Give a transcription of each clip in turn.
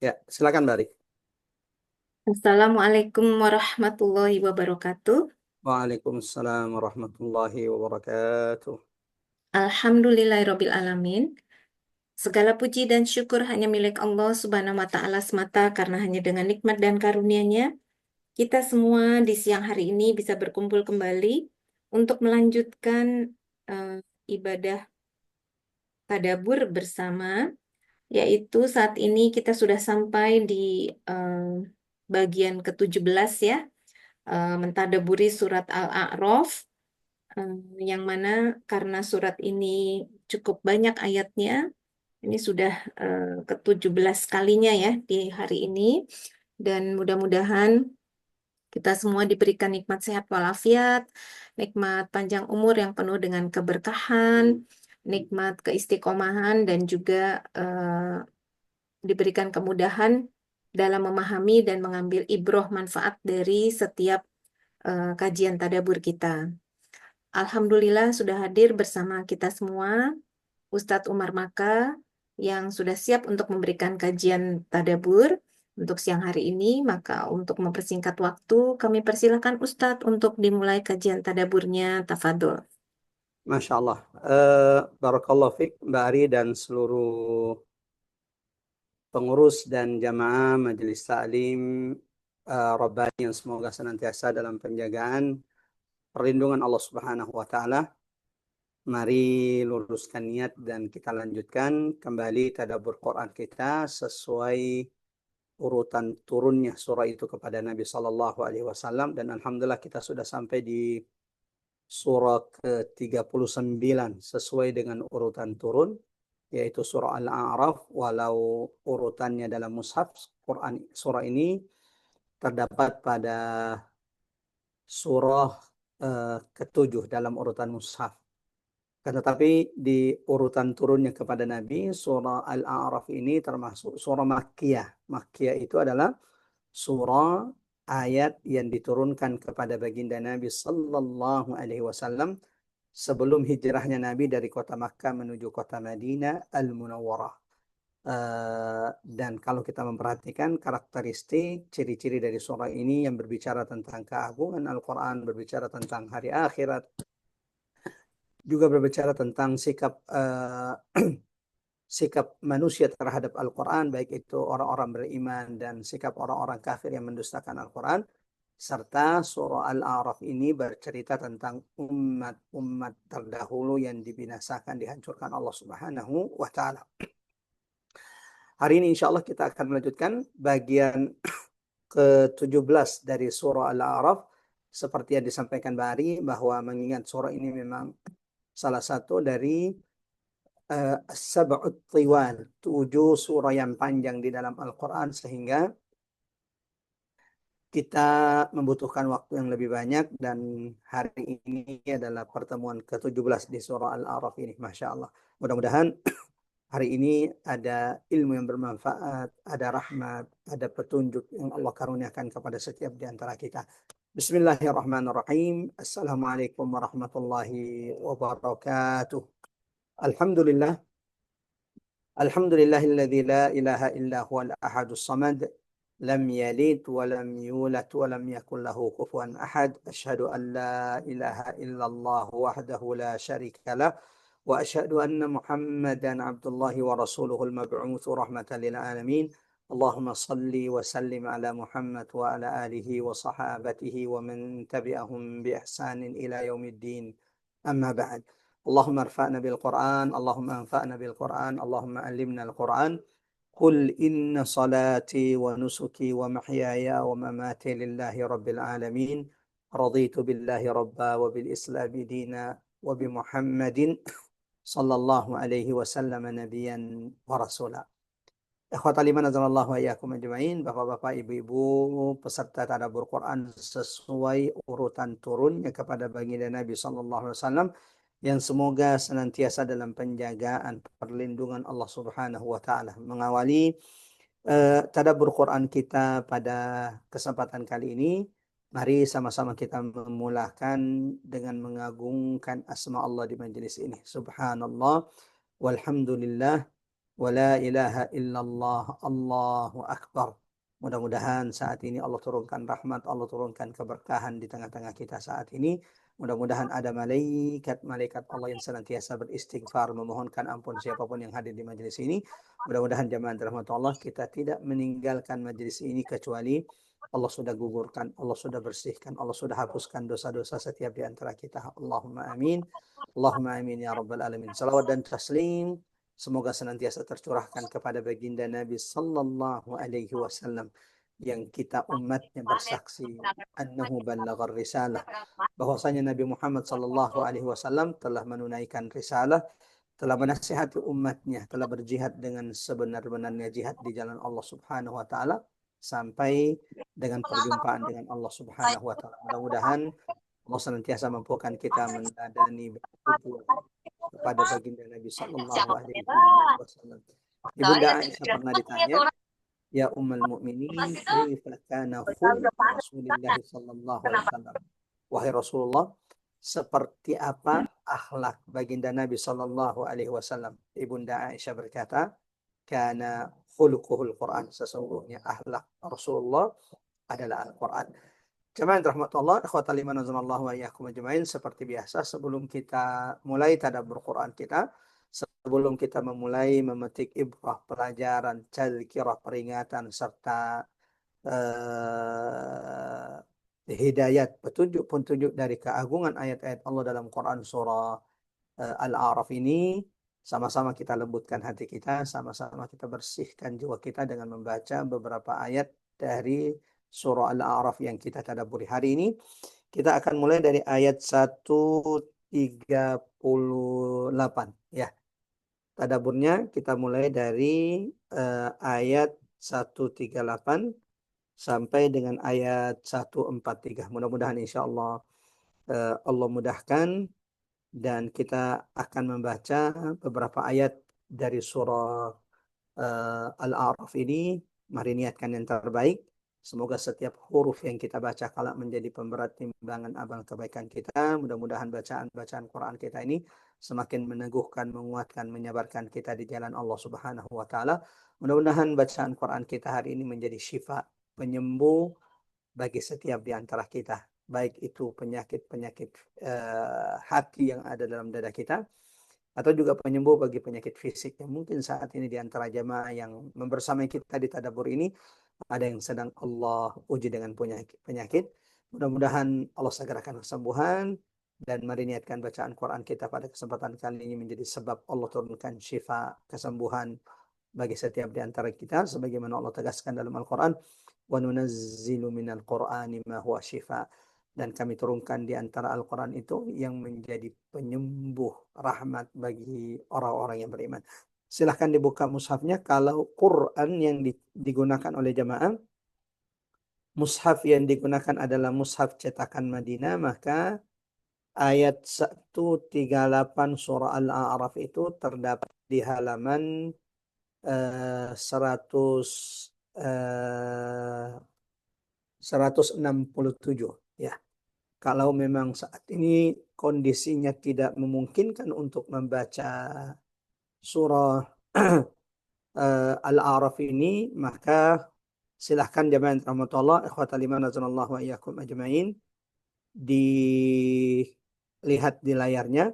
Ya, silakan Bari. Assalamualaikum warahmatullahi wabarakatuh. Waalaikumsalam warahmatullahi wabarakatuh. Alhamdulillahirabbil alamin. Segala puji dan syukur hanya milik Allah Subhanahu wa taala semata karena hanya dengan nikmat dan karunia-Nya kita semua di siang hari ini bisa berkumpul kembali untuk melanjutkan eh, ibadah tadabbur bersama, yaitu saat ini kita sudah sampai di bagian ke-17 ya, mentadaburi surat Al-A'raf. eh, yang mana karena surat ini cukup banyak ayatnya, ini sudah ke-17 kalinya ya di hari ini, dan mudah-mudahan kita semua diberikan nikmat sehat walafiat, nikmat panjang umur yang penuh dengan keberkahan, nikmat keistiqomahan, dan juga diberikan kemudahan dalam memahami dan mengambil ibroh manfaat dari setiap kajian tadabbur kita. Alhamdulillah sudah hadir bersama kita semua Ustadz Umar Maka yang sudah siap untuk memberikan kajian tadabbur untuk siang hari ini. Maka untuk mempersingkat waktu, kami persilahkan Ustadz untuk dimulai kajian tadabburnya. Tafadol. Masya Allah. Barakallahu fiq Mbak Ari dan seluruh pengurus dan jamaah Majelis Ta'lim Rabbani yang semoga senantiasa dalam penjagaan perlindungan Allah Subhanahu wa taala. Mari luruskan niat dan kita lanjutkan kembali tadabbur Quran kita sesuai urutan turunnya surah itu kepada Nabi Sallallahu Alaihi Wasallam, dan alhamdulillah kita sudah sampai di surah ke-39 sesuai dengan urutan turun, yaitu surah Al-A'raf. Walau urutannya dalam mushaf Quran, surah ini terdapat pada surah ke-7 dalam urutan mushaf. Tetapi di urutan turunnya kepada Nabi, surah Al-A'raf ini termasuk surah Makkiyah. Makkiyah itu adalah surah ayat yang diturunkan kepada baginda Nabi Sallallahu Alaihi Wasallam sebelum hijrahnya Nabi dari kota Makkah menuju kota Madinah Al-Munawwarah. Dan kalau kita memperhatikan karakteristik ciri-ciri dari surah ini yang berbicara tentang keagungan Al-Quran, berbicara tentang hari akhirat, juga berbicara tentang sikap manusia terhadap Al-Quran, baik itu orang-orang beriman dan sikap orang-orang kafir yang mendustakan Al-Quran. Serta surah Al-A'raf ini bercerita tentang umat-umat terdahulu yang dibinasakan, dihancurkan Allah Subhanahu wa Ta'ala. Hari ini insya Allah kita akan melanjutkan bagian ke-17 dari surah Al-A'raf. Seperti yang disampaikan Bari, bahwa mengingat surah ini memang salah satu dari As-Sab'ut Tiwal, 7 surah yang panjang di dalam Al-Quran, sehingga kita membutuhkan waktu yang lebih banyak, dan hari ini adalah pertemuan ke-17 di surah Al-A'raf ini. Masya Allah. Mudah-mudahan hari ini ada ilmu yang bermanfaat, ada rahmat, ada petunjuk yang Allah karuniakan kepada setiap di antara kita. Bismillahirrahmanirrahim. Assalamualaikum warahmatullahi wabarakatuh. Alhamdulillah. Alhamdulillahilladzi la ilaha illa huwal ahadus samad. لم يلد ولم يولد ولم يكن له كفوا أحد. أشهد أن لا إله إلا الله وحده لا شريك له، وأشهد أن محمدا عبد الله ورسوله المبعوث رحمة للعالمين. اللهم صل وسلم على محمد وعلى آله وصحابته ومن تبعهم بإحسان إلى يوم الدين. أما بعد، اللهم ارفعنا بالقرآن، اللهم انفعنا بالقرآن، اللهم علمنا القرآن. قل إن صلاتي ونسكي ومحياي ومماتي لله رب العالمين، رضيت بالله ربا وبالإسلام دينا وبمحمد صلى الله عليه وسلم نبيا ورسولا. Ikhwatal iman azanallahu wa iyyakum ajmain. Bapak-bapak, ibu-ibu peserta tadabbur Quran sesuai urutan turunnya kepada baginda Nabi sallallahu alaihi wasallam, yang semoga senantiasa dalam penjagaan perlindungan Allah Subhanahu wa taala. Mengawali tadabbur Quran kita pada kesempatan kali ini, mari sama-sama kita memulakan dengan mengagungkan asma Allah di majelis ini. Subhanallah walhamdulillah wa la ilaha illallah, Allahu akbar. Mudah-mudahan saat ini Allah turunkan rahmat, Allah turunkan keberkahan di tengah-tengah kita saat ini. Mudah-mudahan ada malaikat-malaikat Allah yang senantiasa beristighfar, memohonkan ampun siapapun yang hadir di majelis ini. Mudah-mudahan jamaah rahmat Allah, kita tidak meninggalkan majelis ini kecuali Allah sudah gugurkan, Allah sudah bersihkan, Allah sudah hapuskan dosa-dosa setiap di antara kita. Allahumma amin. Allahumma amin ya rabbal alamin. Salawat dan taslim semoga senantiasa tercurahkan kepada baginda Nabi sallallahu alaihi wasallam yang kita umatnya bersaksi annahu ballaghar risalah, bahwasanya Nabi Muhammad sallallahu alaihi wasallam telah menunaikan risalah, telah menasihati umatnya, telah berjihad dengan sebenar-benarnya jihad di jalan Allah Subhanahu wa taala sampai dengan perjumpaan dengan Allah Subhanahu wa taala. Mudah-mudahan Allah senantiasa mampukan kita mendadani berkumpul kepada baginda Nabi sallallahu alaihi wasallam. Ibunda Aisyah pernah ditanya, "Ya Ummul Mukminin, kaifa kana khuluq Rasulillah sallallahu alaihi wasallam?" Wahai Rasulullah, seperti apa akhlak baginda Nabi sallallahu alaihi wasallam? Ibunda Aisyah berkata, "Kana khuluquhul Quran." Sesungguhnya akhlak Rasulullah adalah Al-Quran. Jemaah rahmatullah, ikhwatal iman azanallahu wa iyyakum ajmain, seperti biasa sebelum kita mulai tadabbur Quran kita, sebelum kita memulai memetik ibrah, pelajaran, tazkirah, peringatan serta hidayat, petunjuk-petunjuk dari keagungan ayat-ayat Allah dalam Quran surah Al-A'raf ini, sama-sama kita lembutkan hati kita, sama-sama kita bersihkan jiwa kita dengan membaca beberapa ayat dari surah Al-A'raf yang kita tadabburi hari ini. Kita akan mulai dari ayat 138 ya. Tadabburnya kita mulai dari ayat 138 sampai dengan ayat 143. Mudah-mudahan insya Allah Allah mudahkan dan kita akan membaca beberapa ayat dari surah Al-A'raf ini. Mari niatkan yang terbaik. Semoga setiap huruf yang kita baca kelak menjadi pemberat timbangan amal kebaikan kita. Mudah-mudahan bacaan-bacaan Quran kita ini semakin meneguhkan, menguatkan, menyabarkan kita di jalan Allah Subhanahu wa taala. Mudah-mudahan bacaan Quran kita hari ini menjadi syifa, penyembuh bagi setiap di antara kita, baik itu penyakit-penyakit hati yang ada dalam dada kita, atau juga penyembuh bagi penyakit fisik yang mungkin saat ini di antara jamaah yang membersamai kita di tadabbur ini ada yang sedang Allah uji dengan penyakit. Mudah-mudahan Allah segerakan kesembuhan, dan mari niatkan bacaan Quran kita pada kesempatan kali ini menjadi sebab Allah turunkan syifa, kesembuhan bagi setiap di antara kita, sebagaimana Allah tegaskan dalam Al-Quran, wa nunazzilu minal Qur'ani ma huwa syifa, dan kami turunkan di antara Al-Quran itu yang menjadi penyembuh, rahmat bagi orang-orang yang beriman. Silahkan dibuka mushafnya. Kalau Quran yang digunakan oleh jamaah, mushaf yang digunakan adalah mushaf cetakan Madinah, maka ayat 138 surah Al-A'raf itu terdapat di halaman 167 ya. Kalau memang saat ini kondisinya tidak memungkinkan untuk membaca surah Al-A'raf ini, maka silahkan jamaah rahmatullah, ikhwatal iman azanallahu wa iyyakum ajmain, dilihat di layarnya,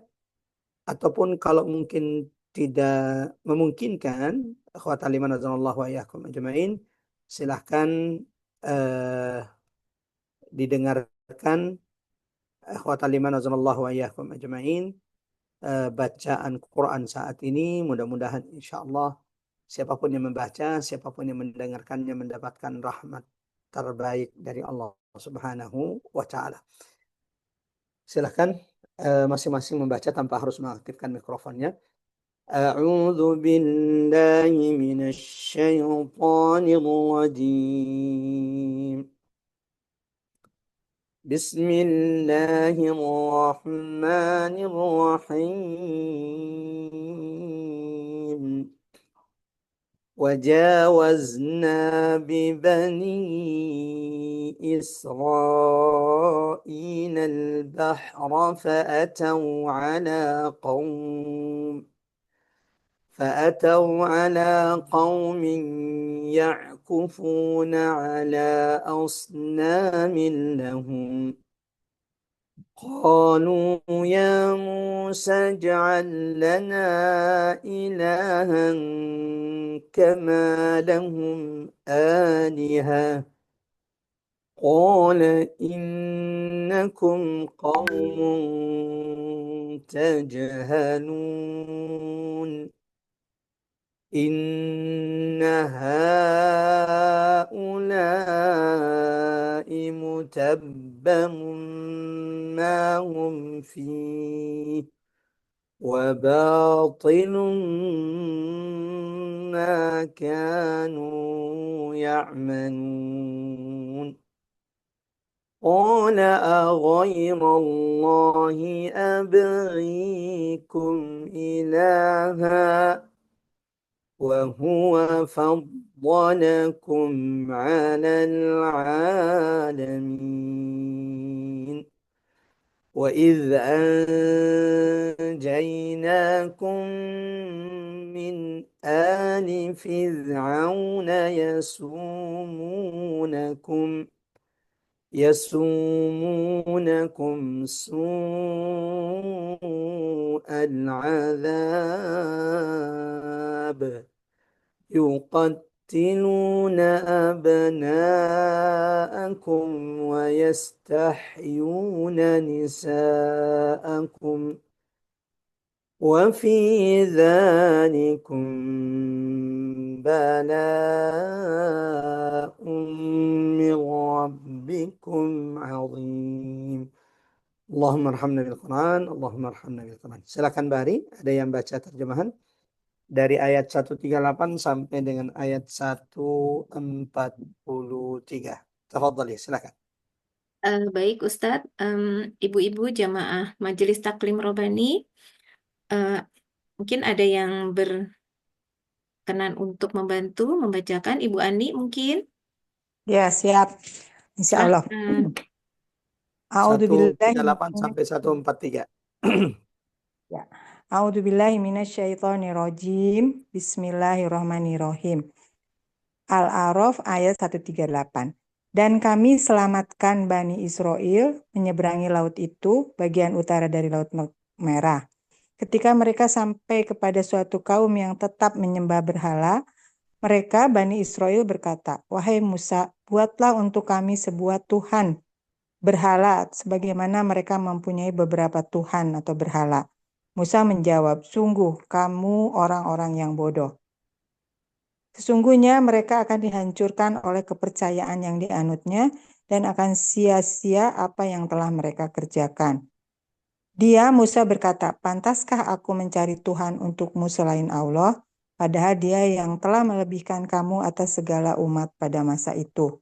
ataupun kalau mungkin tidak memungkinkan, ikhwatal iman azanallahu wa iyyakum ajmain, silahkan didengarkan ikhwatal iman azanallahu wa iyyakum ajmain bacaan Quran saat ini. Mudah-mudahan insyaallah siapapun yang membaca, siapapun yang mendengarkannya mendapatkan rahmat terbaik dari Allah Subhanahu wa taala. Silahkan masing-masing membaca tanpa harus mengaktifkan mikrofonnya. A'udzu billahi minasy syaithanir rajim. Bismillahirrahmanirrahim. وجاوزنا ببني إسرائيل البحر فأتوا على قوم يعكفون على أصنام لهم قالوا يا موسى اجعل لنا إلها كما لهم آلهة قال إنكم قوم تجهلون إن هؤلاء متبر ما هم فيه وباطل ما كانوا يعملون قال أغير الله أبغيكم إلها وهو فضلكم على العالمين وإذ أنجيناكم من آل فرعون يسومونكم سوء العذاب يقتلون أبناءكم ويستحيون نساءكم وفي ذلكم بلاء من ربكم عظيم. Allahumma arhamna bil Quran, Allahumma arhamna bil Quran. Silakan Bari, ada yang baca terjemahan dari ayat 138 sampai dengan ayat 143. Tafadhali, silakan. Baik Ustadz, ibu-ibu jamaah Majelis Taklim Robani, mungkin ada yang berkenan untuk membantu membacakan. Ibu Ani mungkin? Ya, siap. Insya Allah. Silahkan. 138 sampai 143. Ya. A'udzubillahi minasyaitonirrajim. Bismillahirrahmanirrahim. Al-A'raf ayat 138. Dan kami selamatkan Bani Israel menyeberangi laut itu, bagian utara dari Laut Merah. Ketika mereka sampai kepada suatu kaum yang tetap menyembah berhala, mereka, Bani Israel, berkata, "Wahai Musa, buatlah untuk kami sebuah Tuhan berhala, sebagaimana mereka mempunyai beberapa Tuhan atau berhala." Musa menjawab, "Sungguh kamu orang-orang yang bodoh. Sesungguhnya mereka akan dihancurkan oleh kepercayaan yang dianutnya dan akan sia-sia apa yang telah mereka kerjakan." Dia, Musa berkata, "Pantaskah aku mencari Tuhan untukmu selain Allah, padahal Dia yang telah melebihkan kamu atas segala umat pada masa itu."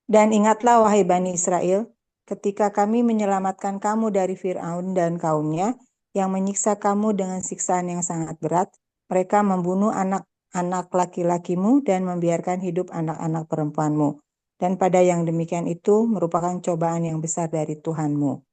Dan ingatlah wahai Bani Israel, ketika kami menyelamatkan kamu dari Fir'aun dan kaumnya, yang menyiksa kamu dengan siksaan yang sangat berat, mereka membunuh anak-anak laki-lakimu dan membiarkan hidup anak-anak perempuanmu. Dan pada yang demikian itu merupakan cobaan yang besar dari Tuhanmu.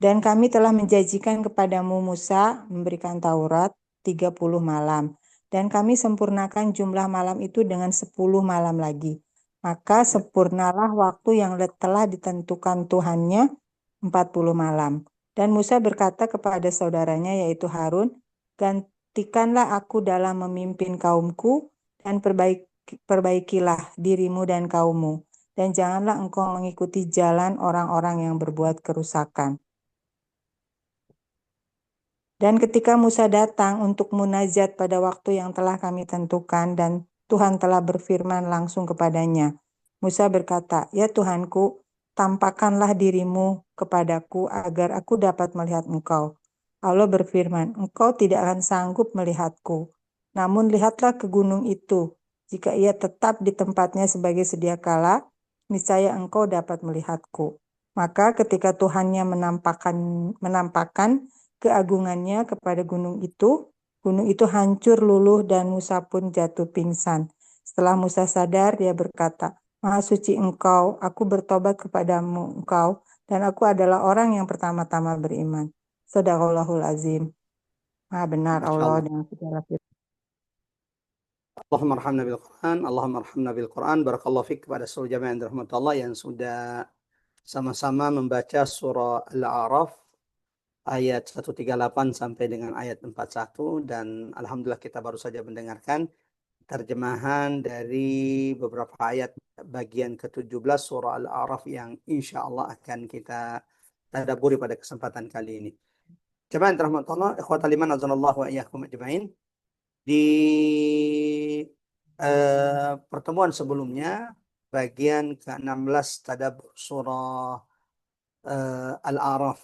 Dan kami telah menjanjikan kepadamu Musa memberikan Taurat 30 malam. Dan kami sempurnakan jumlah malam itu dengan 10 malam lagi. Maka sempurnalah waktu yang telah ditentukan Tuhannya 40 malam. Dan Musa berkata kepada saudaranya yaitu Harun, "Gantikanlah aku dalam memimpin kaumku dan perbaikilah dirimu dan kaummu. Dan janganlah engkau mengikuti jalan orang-orang yang berbuat kerusakan." Dan ketika Musa datang untuk munajat pada waktu yang telah kami tentukan dan Tuhan telah berfirman langsung kepadanya, Musa berkata, "Ya Tuhanku, tampakkanlah dirimu kepadaku agar aku dapat melihat engkau." Allah berfirman, "Engkau tidak akan sanggup melihatku. Namun lihatlah ke gunung itu. Jika ia tetap di tempatnya sebagai sedia kala, niscaya engkau dapat melihatku." Maka ketika Tuhannya menampakkan keagungannya kepada gunung itu hancur luluh dan Musa pun jatuh pingsan. Setelah Musa sadar, dia berkata, "Maha suci engkau, aku bertobat kepadamu engkau, dan aku adalah orang yang pertama-tama beriman." Sadaqallahul azim. Maha benar Masya Allah Allah. dengan segala firman. Allahumma arhamna bil Quran, Allahumma arhamna bil Quran. Barakallahu fiik kepada seluruh jamaah yang dirahmati Allah yang sudah sama-sama membaca surah Al-A'raf ayat 138 sampai dengan ayat 41, dan alhamdulillah kita baru saja mendengarkan terjemahan dari beberapa ayat bagian ke-17 surah Al-A'raf yang insya Allah akan kita tadabburi pada kesempatan kali ini. Jemaah yang dirahmati Allah, ikhwatal iman azanallahu wa iyyakum ajmain. Di pertemuan sebelumnya, bagian ke-16 tadabbur surah Al-A'raf,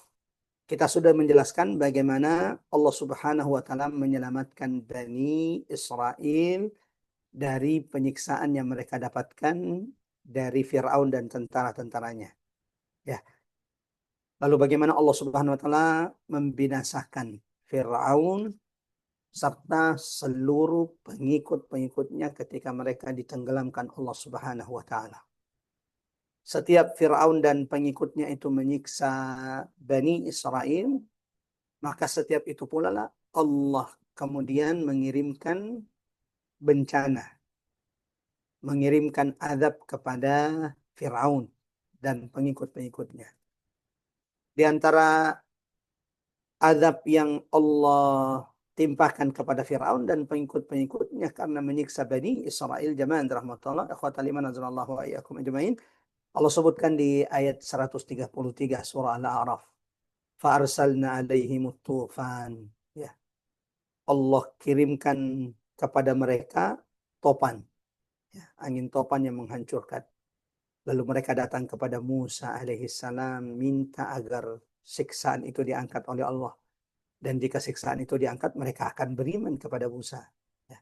kita sudah menjelaskan bagaimana Allah Subhanahu wa taala menyelamatkan Bani Israel dari penyiksaan yang mereka dapatkan dari Firaun dan tentara-tentaranya. Ya. Lalu bagaimana Allah Subhanahu wa taala membinasakan Firaun serta seluruh pengikut-pengikutnya ketika mereka ditenggelamkan Allah Subhanahu wa taala. Setiap Firaun dan pengikutnya itu menyiksa Bani Israel, maka setiap itu pula lah Allah kemudian mengirimkan bencana, mengirimkan azab kepada Firaun dan pengikut-pengikutnya. Di antara azab yang Allah timpakan kepada Firaun dan pengikut-pengikutnya karena menyiksa Bani Israel, jamaah rahmatullah, ikhwatal iman azanallahu wa iyyakum ajmain. Allah sebutkan di ayat 133 surah Al-A'raf, fa'arsalna alaihimut tufan. Ya. Allah kirimkan kepada mereka topan, ya, angin topan yang menghancurkan. Lalu mereka datang kepada Musa alaihissalam minta agar siksaan itu diangkat oleh Allah. Dan jika siksaan itu diangkat, mereka akan beriman kepada Musa. Ya.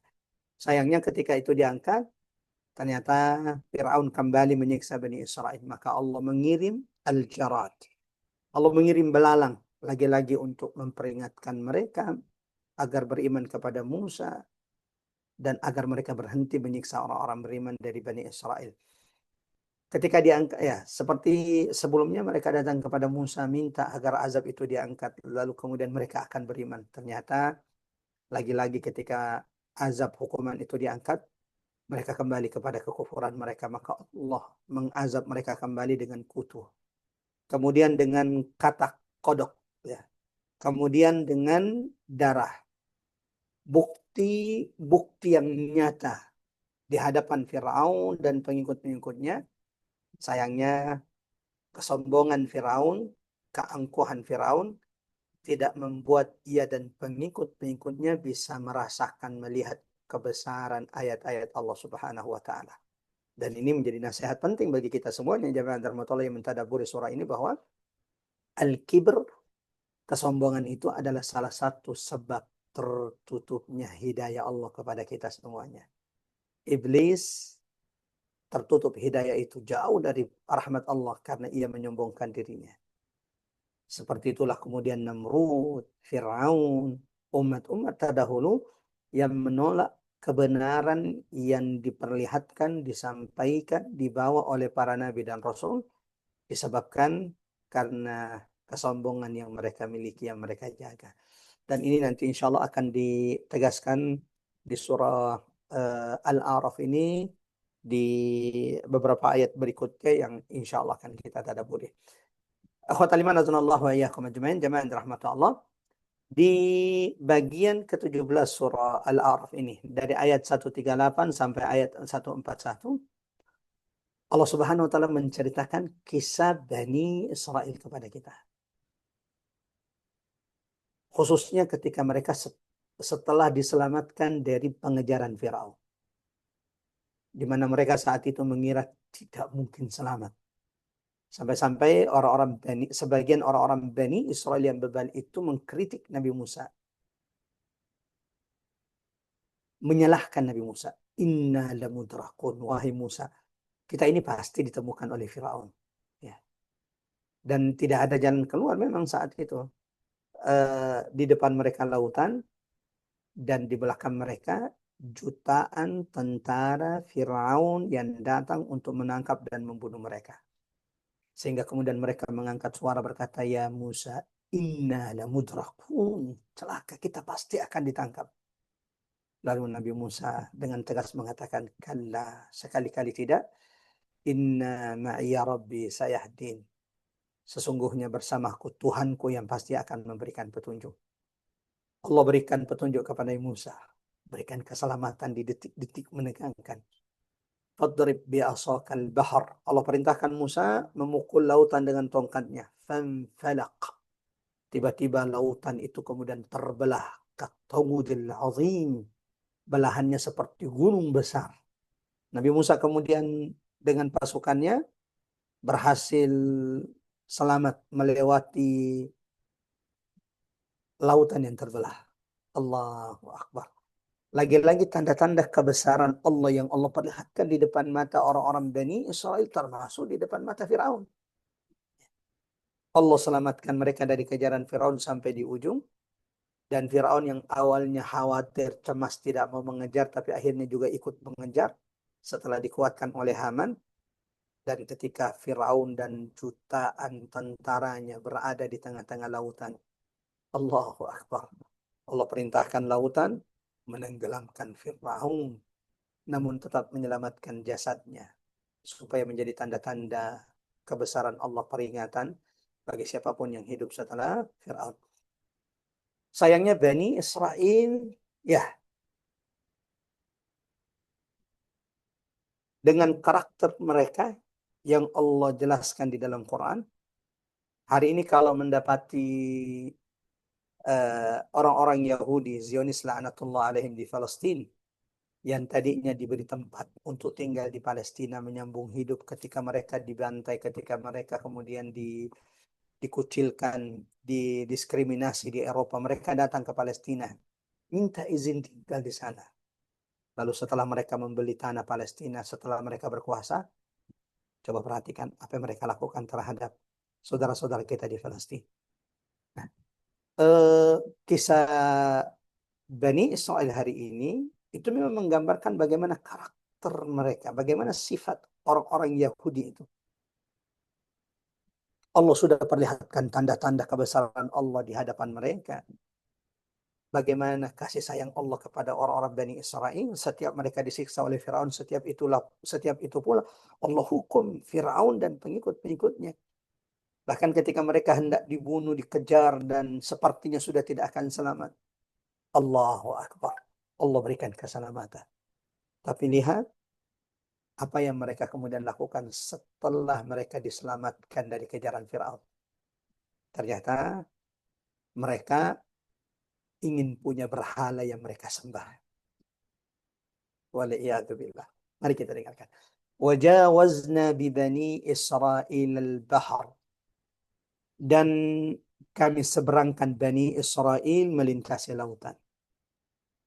Sayangnya ketika itu diangkat, ternyata Fir'aun kembali menyiksa Bani Israel. Maka Allah mengirim al-jarad. Allah mengirim belalang lagi-lagi untuk memperingatkan mereka agar beriman kepada Musa dan agar mereka berhenti menyiksa orang-orang beriman dari Bani Israel. Ketika diangkat, ya seperti sebelumnya mereka datang kepada Musa minta agar azab itu diangkat, lalu kemudian mereka akan beriman. Ternyata lagi-lagi ketika azab hukuman itu diangkat, mereka kembali kepada kekufuran mereka, maka Allah mengazab mereka kembali dengan kutu, kemudian dengan katak kodok, ya, kemudian dengan darah. Bukti yang nyata di hadapan Firaun dan pengikut-pengikutnya. Sayangnya kesombongan Firaun, keangkuhan Firaun tidak membuat ia dan pengikut-pengikutnya bisa merasakan, melihat kebesaran ayat-ayat Allah Subhanahu wa taala. Dan ini menjadi nasihat penting bagi kita semuanya jemaah rahmatullah yang mentadabburi surah ini, bahwa al-kibr, kesombongan itu adalah salah satu sebab tertutupnya hidayah Allah kepada kita semuanya. Iblis tertutup hidayah itu jauh dari rahmat Allah karena ia menyombongkan dirinya. Seperti itulah kemudian Namrud, Fir'aun, umat-umat terdahulu yang menolak kebenaran yang diperlihatkan, disampaikan, dibawa oleh para nabi dan rasul, disebabkan karena kesombongan yang mereka miliki, yang mereka jaga. Dan ini nanti insya Allah akan ditegaskan di surah Al-A'raf ini di beberapa ayat berikutnya yang insya Allah akan kita tadabburi. Akhwatal iman azanallahu wa iyyakum ajmain, jamaah yang dirahmati Allah. Di bagian ke-17 surah Al-A'raf ini, dari ayat 138 sampai ayat 141, Allah Subhanahu wa taala menceritakan kisah Bani Israel kepada kita. Khususnya ketika mereka setelah diselamatkan dari pengejaran Firaun, di mana mereka saat itu mengira tidak mungkin selamat. Sampai-sampai sebagian orang-orang Bani Israel yang bebal itu mengkritik Nabi Musa, menyalahkan Nabi Musa. Inna lamudrakun, wahai Musa, kita ini pasti ditemukan oleh Firaun. Ya. Dan tidak ada jalan keluar memang saat itu. Di depan mereka lautan, dan di belakang mereka jutaan tentara Firaun yang datang untuk menangkap dan membunuh mereka. Sehingga kemudian mereka mengangkat suara berkata, ya Musa, inna lamudrakun, celaka, kita pasti akan ditangkap. Lalu Nabi Musa dengan tegas mengatakan, kalla, sekali-kali tidak. Inna ma'iya rabbi sayahdin. Sesungguhnya bersamaku Tuhanku yang pasti akan memberikan petunjuk. Allah berikan petunjuk kepada Musa. Berikan keselamatan di detik-detik menegangkan. Fadrib bi'asakal bahar. Allah perintahkan Musa memukul lautan dengan tongkatnya. Fanfalaq. Tiba-tiba lautan itu kemudian terbelah. Kattawudil azim. Belahannya seperti gunung besar. Nabi Musa kemudian dengan pasukannya berhasil selamat melewati lautan yang terbelah. Allahu Akbar. Lagi-lagi tanda-tanda kebesaran Allah yang Allah perlihatkan di depan mata orang-orang Bani Israel, termasuk di depan mata Firaun. Allah selamatkan mereka dari kejaran Firaun sampai di ujung. Dan Firaun yang awalnya khawatir, cemas, tidak mau mengejar, tapi akhirnya juga ikut mengejar setelah dikuatkan oleh Haman. Dan ketika Firaun dan jutaan tentaranya berada di tengah-tengah lautan, Allahu Akbar. Allah perintahkan lautan menenggelamkan Firaun, namun tetap menyelamatkan jasadnya, supaya menjadi tanda-tanda kebesaran Allah, peringatan bagi siapapun yang hidup setelah Firaun. Sayangnya Bani Israel, ya, dengan karakter mereka yang Allah jelaskan di dalam Quran, hari ini kalau mendapati orang-orang Yahudi, Zionis la'natullah alaihim di Palestina, yang tadinya diberi tempat untuk tinggal di Palestina, menyambung hidup, ketika mereka dibantai, ketika mereka kemudian dikucilkan, didiskriminasi di Eropa, mereka datang ke Palestina, minta izin tinggal di sana. Lalu setelah mereka membeli tanah Palestina, setelah mereka berkuasa, coba perhatikan apa yang mereka lakukan terhadap saudara-saudara kita di Palestina. Nah, kisah Bani Israel hari ini itu memang menggambarkan bagaimana karakter mereka, bagaimana sifat orang-orang Yahudi itu. Allah sudah perlihatkan tanda-tanda kebesaran Allah di hadapan mereka. Bagaimana kasih sayang Allah kepada orang-orang Bani Israel. Setiap mereka disiksa oleh Firaun, setiap itu pula Allah hukum Firaun dan pengikut-pengikutnya. Bahkan ketika mereka hendak dibunuh, dikejar, dan sepertinya sudah tidak akan selamat, Allahu Akbar, Allah berikan keselamatan. Tapi lihat apa yang mereka kemudian lakukan setelah mereka diselamatkan dari kejaran Firaun. Ternyata mereka ingin punya berhala yang mereka sembah. Waliyadzubillah. Mari kita dengarkan. Wajawazna bi bani Israil al-bahr. Dan kami seberangkan Bani Israel melintasi lautan,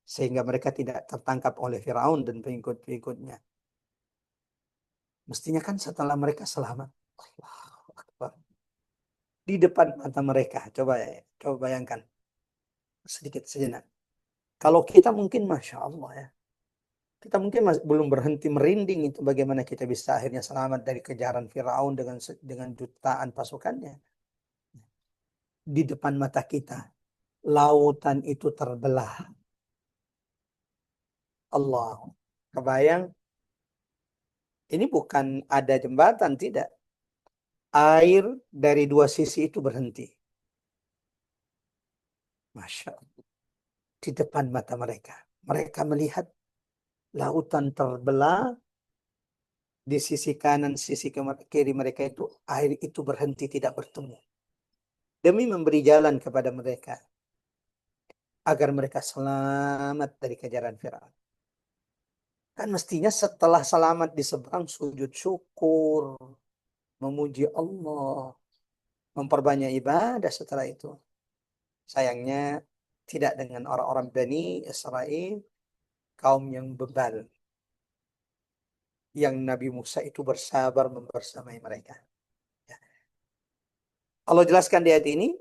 sehingga mereka tidak tertangkap oleh Firaun dan pengikut-pengikutnya. Mestinya kan setelah mereka selamat, Allahu Akbar, di depan mata mereka, coba bayangkan sedikit sejenak. Kalau kita mungkin Masya Allah ya, kita mungkin belum berhenti merinding itu bagaimana kita bisa akhirnya selamat dari kejaran Firaun dengan jutaan pasukannya. Di depan mata kita, lautan itu terbelah. Allah, kebayang? Ini bukan ada jembatan, tidak. Air dari dua sisi itu berhenti. Masya Allah. Di depan mata mereka. Mereka melihat lautan terbelah. Di sisi kanan, sisi kiri mereka itu, air itu berhenti, tidak bertemu. Demi memberi jalan kepada mereka, agar mereka selamat dari kejaran Firaun. Kan mestinya setelah selamat di seberang, sujud syukur, memuji Allah, memperbanyak ibadah setelah itu. Sayangnya tidak dengan orang-orang Bani Israel, kaum yang bebal, yang Nabi Musa itu bersabar membersamai mereka. Ya. Allah jelaskan di ayat ini,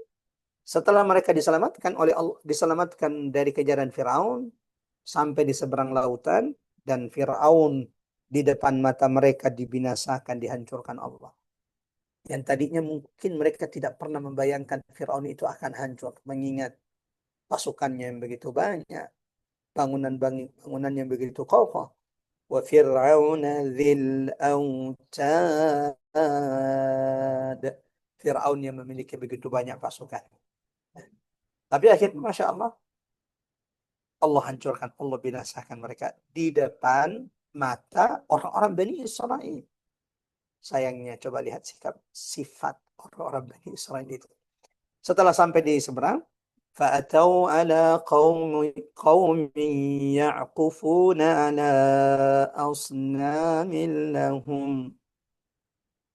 setelah mereka diselamatkan oleh Allah, diselamatkan dari kejaran Firaun sampai di seberang lautan, dan Firaun di depan mata mereka dibinasakan, dihancurkan Allah. yang tadinya mungkin mereka tidak pernah membayangkan Firaun itu akan hancur, mengingat pasukannya yang begitu banyak, bangunan yang begitu kokoh. Wa fir'auna dzil autad. Firaun yang memiliki begitu banyak pasukan. Tapi akhirnya Masya Allah, Allah hancurkan, Allah binasakan mereka di depan mata orang-orang Bani Israel. Sayangnya coba lihat sikap sifat orang-orang Bani Israel itu. Setelah sampai di seberang, فأتوا على قوم يعقفون على أصنام لهم.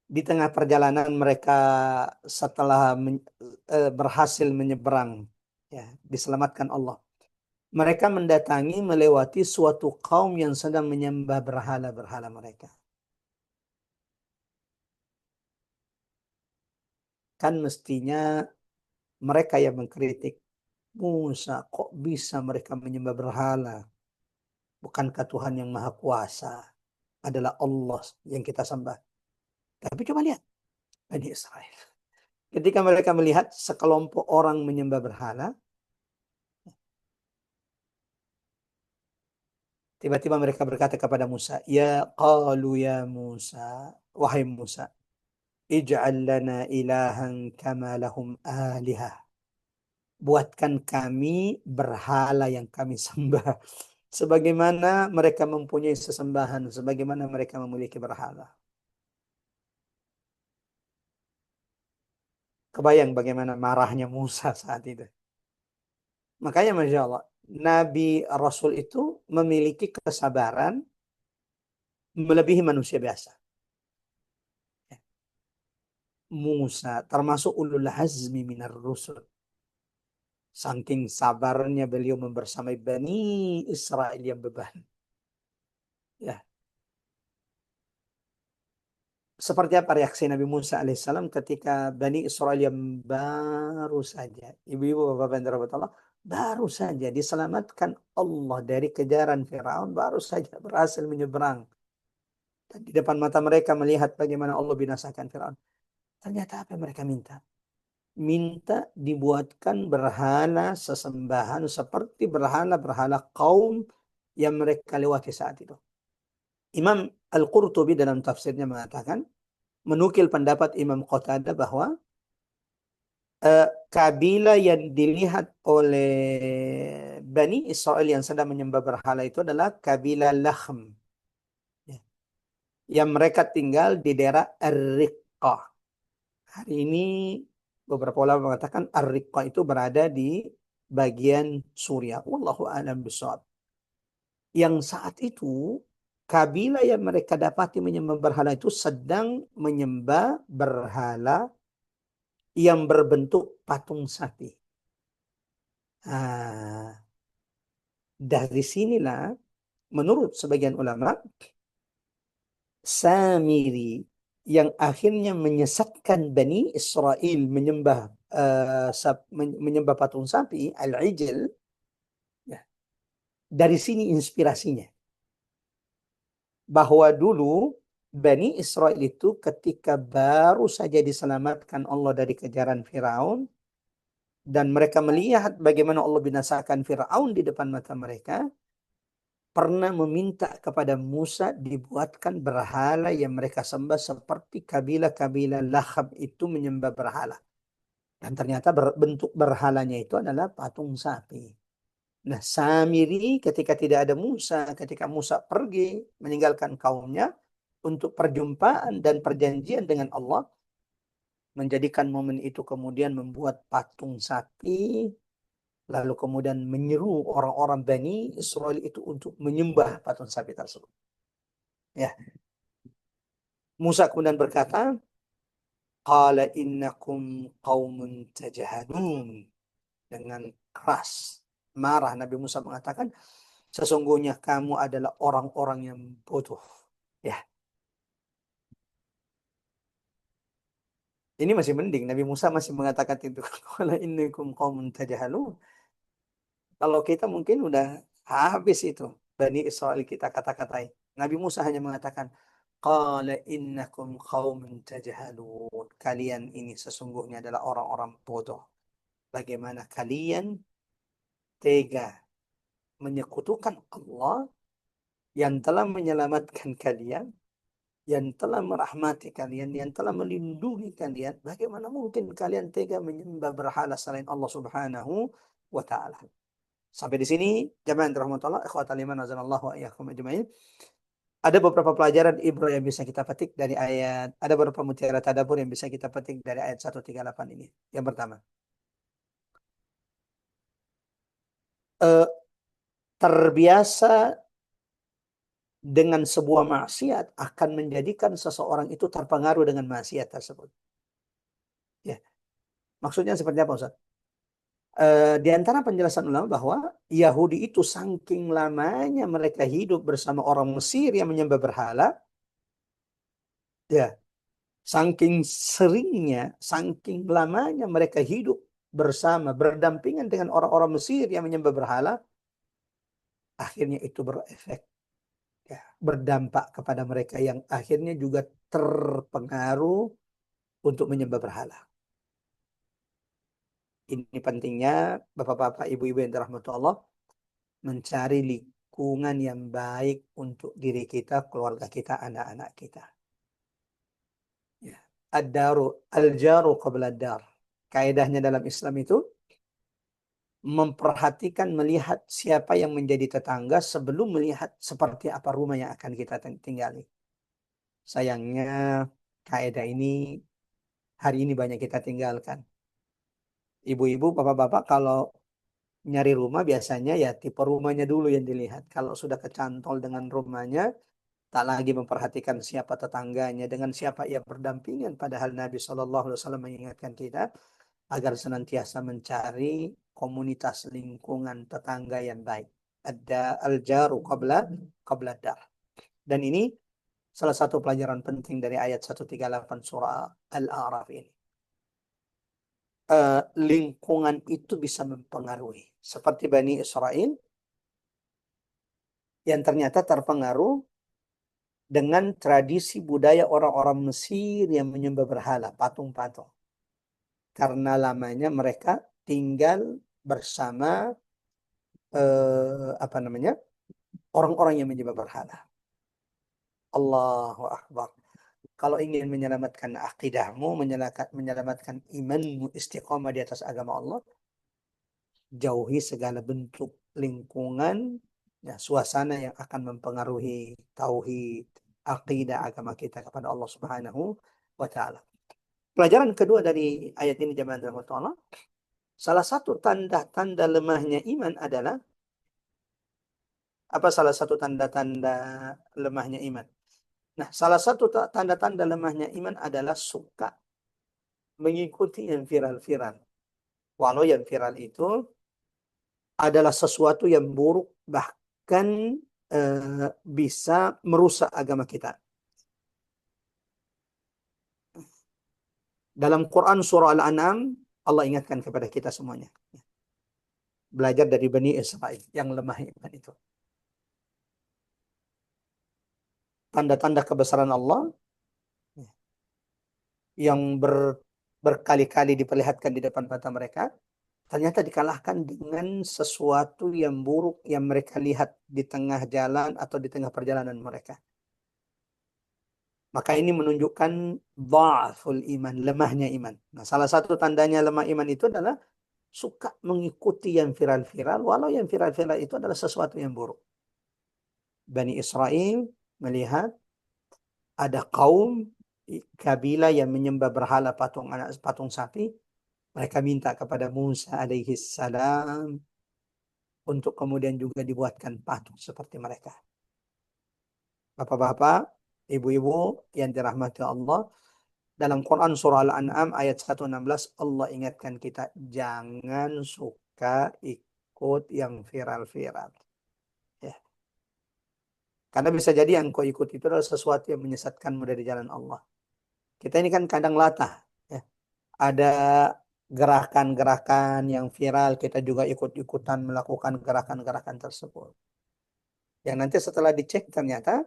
Di tengah perjalanan mereka setelah berhasil menyeberang, ya, diselamatkan Allah. Mereka mendatangi, melewati suatu kaum yang sedang menyembah berhala-berhala mereka. Kan mestinya mereka yang mengkritik, Musa, kok bisa mereka menyembah berhala? Bukankah Tuhan yang Maha Kuasa adalah Allah yang kita sembah? Tapi coba lihat Bani Israel. Ketika mereka melihat sekelompok orang menyembah berhala, tiba-tiba mereka berkata kepada Musa, Ya Musa, wahai Musa, ij'al lana ilahan kama lahum alihah. Buatkan kami berhala yang kami sembah. Sebagaimana mereka mempunyai sesembahan, sebagaimana mereka memiliki berhala. Kebayang bagaimana marahnya Musa saat itu. Makanya Masya Allah, Nabi Rasul itu memiliki kesabaran melebihi manusia biasa. Musa termasuk ulul azmi minar rusul. Saking sabarnya beliau membersamai Bani Israel yang beban. Ya. Seperti apa reaksi Nabi Musa alaihissalam ketika Bani Israel yang baru saja, ibu-ibu bapak-bapak yang dirahmati Allah, baru saja diselamatkan Allah dari kejaran Firaun, baru saja berhasil menyeberang. Dan di depan mata mereka melihat bagaimana Allah binasakan Firaun. Ternyata apa yang mereka minta? Minta dibuatkan berhala sesembahan seperti berhala-berhala kaum yang mereka lewati saat itu. Imam Al-Qurtubi dalam tafsirnya mengatakan, menukil pendapat Imam Qatadah bahwa kabilah yang dilihat oleh Bani Israel yang sedang menyembah berhala itu adalah kabilah Lakhm, ya, yang mereka tinggal di daerah Ar-Riqqah. Hari ini beberapa ulama mengatakan Ar-Riqqah itu berada di bagian Suriah. Wallahu a'lam bishawab. Yang saat itu kabilah yang mereka dapati menyembah berhala itu sedang menyembah berhala yang berbentuk patung sapi. Nah, dari sinilah menurut sebagian ulama Samiri yang akhirnya menyesatkan Bani Israel menyembah patung sapi al-ijl, ya, dari sini inspirasinya bahwa dulu Bani Israel itu ketika baru saja diselamatkan Allah dari kejaran Firaun dan mereka melihat bagaimana Allah binasakan Firaun di depan mata mereka, pernah meminta kepada Musa dibuatkan berhala yang mereka sembah seperti kabilah-kabilah Lahab itu menyembah berhala. Dan ternyata bentuk berhalanya itu adalah patung sapi. Nah, Samiri ketika tidak ada Musa, ketika Musa pergi meninggalkan kaumnya untuk perjumpaan dan perjanjian dengan Allah, menjadikan momen itu kemudian membuat patung sapi, lalu kemudian menyeru orang-orang Bani Israel itu untuk menyembah patung sapi tersebut. Ya, Musa kemudian berkata, Qala innakum qaumun tajahadun. Dengan keras, marah Nabi Musa mengatakan, sesungguhnya kamu adalah orang-orang yang bodoh. Ya, ini masih mending. Nabi Musa masih mengatakan itu. Qala innakum qaumun tajahadun. Kalau kita mungkin udah habis itu. Bani Israel kita kata-katai. Nabi Musa hanya mengatakan, qala innakum qaumun tajhalun. Kalian ini sesungguhnya adalah orang-orang bodoh. Bagaimana kalian tega menyekutukan Allah yang telah menyelamatkan kalian, yang telah merahmati kalian, yang telah melindungi kalian. Bagaimana mungkin kalian tega menyembah berhala selain Allah Subhanahu wa taala? Sampai di sini jamaah yang dirahmati Allah, ikhwatal iman azanallahu wa iyyakum ajmain. Ada beberapa pelajaran ibrah yang bisa kita petik dari ayat, ada beberapa mutiara tadabbur yang bisa kita petik dari ayat 138 ini. Yang pertama, terbiasa dengan sebuah maksiat akan menjadikan seseorang itu terpengaruh dengan maksiat tersebut. Ya, maksudnya seperti apa, Ustaz? Di antara penjelasan ulama bahwa Yahudi itu saking lamanya mereka hidup bersama orang Mesir yang menyembah berhala, ya, saking seringnya, saking lamanya mereka hidup bersama, berdampingan dengan orang-orang Mesir yang menyembah berhala, akhirnya itu berefek, ya, berdampak kepada mereka yang akhirnya juga terpengaruh untuk menyembah berhala. Ini pentingnya bapak-bapak, ibu-ibu yang dirahmati Allah, mencari lingkungan yang baik untuk diri kita, keluarga kita, anak-anak kita. Ya. Al-jaru qabla ad-dar. Kaedahnya dalam Islam itu memperhatikan, melihat siapa yang menjadi tetangga sebelum melihat seperti apa rumah yang akan kita tinggali. Sayangnya kaedah ini hari ini banyak kita tinggalkan. Ibu-ibu, bapak-bapak kalau nyari rumah biasanya ya tipe rumahnya dulu yang dilihat. Kalau sudah kecantol dengan rumahnya, tak lagi memperhatikan siapa tetangganya, dengan siapa ia berdampingan. Padahal Nabi SAW mengingatkan kita agar senantiasa mencari komunitas lingkungan tetangga yang baik. Ada al-jaru qabla dar. Dan ini salah satu pelajaran penting dari ayat 138 surah Al-A'raf ini. Lingkungan itu bisa mempengaruhi. Seperti Bani Israel yang ternyata terpengaruh dengan tradisi budaya orang-orang Mesir yang menyembah berhala, patung-patung. Karena lamanya mereka tinggal bersama orang-orang yang menyembah berhala. Allahu Akbar. Kalau ingin menyelamatkan akidahmu, menyelamatkan imanmu, istiqomah di atas agama Allah, jauhi segala bentuk lingkungan, ya, suasana yang akan mempengaruhi tauhid, akidah agama kita kepada Allah Subhanahu wa taala. Pelajaran kedua dari ayat ini jemaah dirahmati Allah, salah satu tanda-tanda lemahnya iman adalah apa? Salah satu tanda-tanda lemahnya iman. Nah, salah satu tanda-tanda lemahnya iman adalah suka mengikuti yang viral-viral. Walau yang viral itu adalah sesuatu yang buruk, bahkan bisa merusak agama kita. Dalam Quran surah Al-An'am, Allah ingatkan kepada kita semuanya. Belajar dari Bani Israel yang lemah iman itu. Tanda-tanda kebesaran Allah yang berkali-kali diperlihatkan di depan mata mereka, ternyata dikalahkan dengan sesuatu yang buruk yang mereka lihat di tengah jalan atau di tengah perjalanan mereka. Maka ini menunjukkan dha'ful iman, lemahnya iman. Nah, salah satu tandanya lemah iman itu adalah suka mengikuti yang viral-viral, walau yang viral-viral itu adalah sesuatu yang buruk. Bani Israel melihat ada kaum kabilah yang menyembah berhala patung sapi. Mereka minta kepada Musa alaihi salam untuk kemudian juga dibuatkan patung seperti mereka. Bapak-bapak, ibu-ibu yang dirahmati Allah, dalam Quran surah Al-An'am ayat 116 Allah ingatkan kita jangan suka ikut yang viral-viral. Ya. Karena bisa jadi yang kau ikut itu adalah sesuatu yang menyesatkanmu dari jalan Allah. Kita ini kan kadang latah. Ya. Ada gerakan-gerakan yang viral, kita juga ikut-ikutan melakukan gerakan-gerakan tersebut. Yang nanti setelah dicek ternyata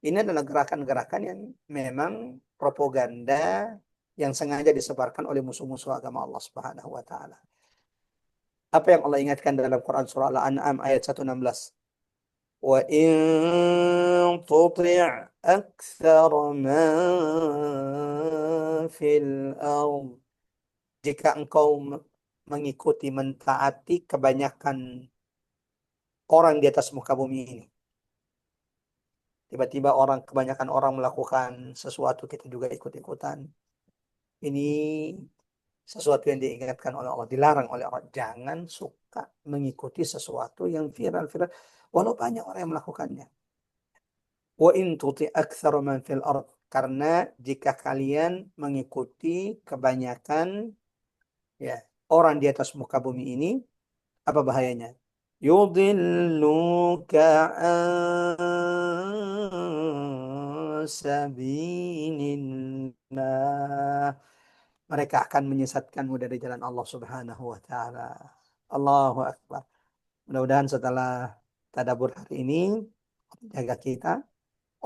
Ini adalah gerakan-gerakan yang memang propaganda yang sengaja disebarkan oleh musuh-musuh agama Allah Subhanahu wa taala. Apa yang Allah ingatkan dalam Quran surah Al-An'am ayat 116? Wa in tuti' aktsar man fil ard. Jika engkau mengikuti, mentaati kebanyakan orang di atas muka bumi ini. Tiba-tiba kebanyakan orang melakukan sesuatu, kita juga ikut-ikutan. Ini sesuatu yang diingatkan oleh Allah, dilarang oleh Allah. Jangan suka mengikuti sesuatu yang viral-viral, walau banyak orang yang melakukannya. Wa in tuti aktsara man fil ard. Karena jika kalian mengikuti kebanyakan ya orang di atas muka bumi ini, apa bahayanya? Yudilluka an sabilillah. Mereka akan menyesatkanmu dari jalan Allah Subhanahu wa taala. Allahu akbar. Mudah-mudahan setelah tadabbur hari ini jaga kita,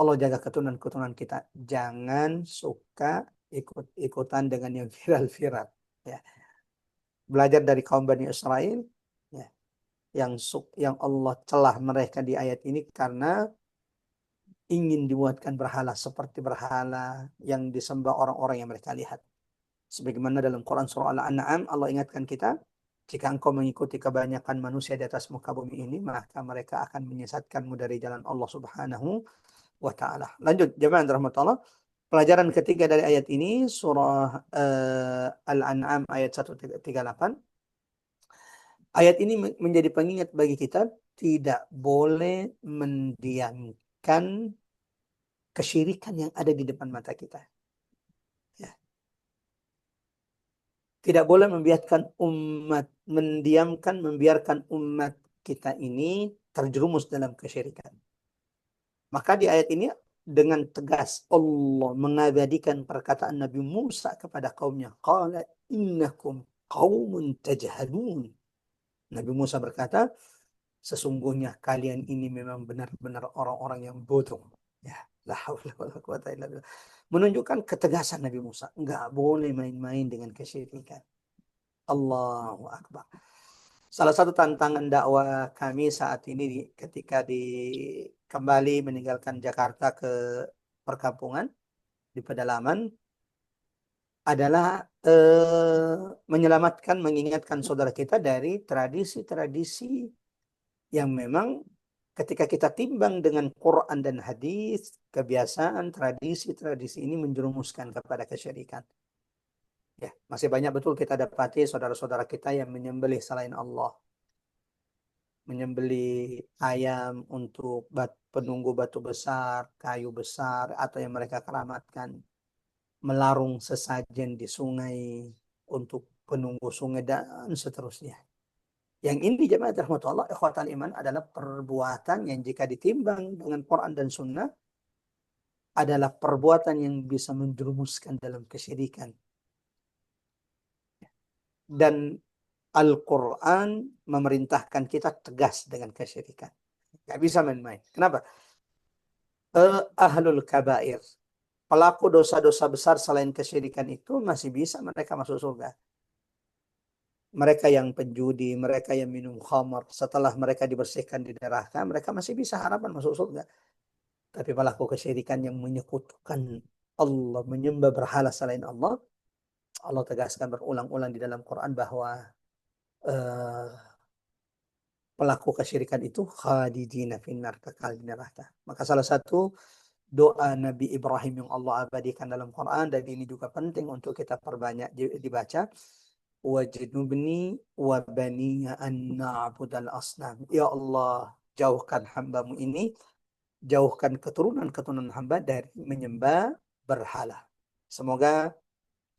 Allah jaga keturunan-keturunan kita. Jangan suka ikut-ikutan dengan yang viral-viral. Ya. Belajar dari kaum Bani Israel, ya, yang Allah celah mereka di ayat ini karena ingin dibuatkan berhala seperti berhala yang disembah orang-orang yang mereka lihat. Sebagaimana dalam Quran surah Al-An'am, Allah ingatkan kita, jika engkau mengikuti kebanyakan manusia di atas muka bumi ini, maka mereka akan menyesatkanmu dari jalan Allah Subhanahu wa ta'ala. Lanjut, jemaah rahmatullah. Pelajaran ketiga dari ayat ini, surah Al-An'am ayat 138. Ayat ini menjadi pengingat bagi kita, tidak boleh mendiamkan kesyirikan yang ada di depan mata kita. Ya. Tidak boleh membiarkan umat kita ini terjerumus dalam kesyirikan. Maka di ayat ini dengan tegas Allah mengabadikan perkataan Nabi Musa kepada kaumnya. Qala innakum qaumun tajhalun. Nabi Musa berkata, sesungguhnya kalian ini memang benar-benar orang-orang yang bodoh. Ya, la haula wala quwata illa billah. Menunjukkan ketegasan Nabi Musa. Enggak boleh main-main dengan kesyirikan. Allahu Akbar. Salah satu tantangan dakwah kami saat ini ketika kembali meninggalkan Jakarta ke perkampungan di pedalaman adalah mengingatkan saudara kita dari tradisi-tradisi yang memang ketika kita timbang dengan Quran dan hadis, kebiasaan tradisi-tradisi ini menjerumuskan kepada kesyirikan. Ya, masih banyak betul kita dapati saudara-saudara kita yang menyembelih selain Allah. Menyembelih ayam untuk penunggu batu besar, kayu besar, atau yang mereka keramatkan. Melarung sesajen di sungai untuk penunggu sungai dan seterusnya. Yang ini jemaah rahmatullah, ikhwatal iman adalah perbuatan yang jika ditimbang dengan Quran dan Sunnah adalah perbuatan yang bisa menjerumuskan dalam kesyirikan. Dan Al-Quran memerintahkan kita tegas dengan kesyirikan. Gak bisa main-main. Kenapa? Ahlul kabair, pelaku dosa-dosa besar selain kesyirikan itu masih bisa mereka masuk surga. Mereka yang penjudi, mereka yang minum khamar, setelah mereka dibersihkan di neraka, mereka masih bisa harapan masuk surga. Tapi pelaku kesyirikan yang menyekutukan Allah, menyembah berhala selain Allah, Allah tegaskan berulang-ulang di dalam Quran bahwa pelaku kesyirikan itu khalidina finnar, kekal di neraka. Maka salah satu doa Nabi Ibrahim yang Allah abadikan dalam Quran, dan ini juga penting untuk kita perbanyak dibaca, wajnubni wa baniya an na'budal asnam. Ya Allah, jauhkan hambamu ini, jauhkan keturunan-keturunan hamba dari menyembah berhala. Semoga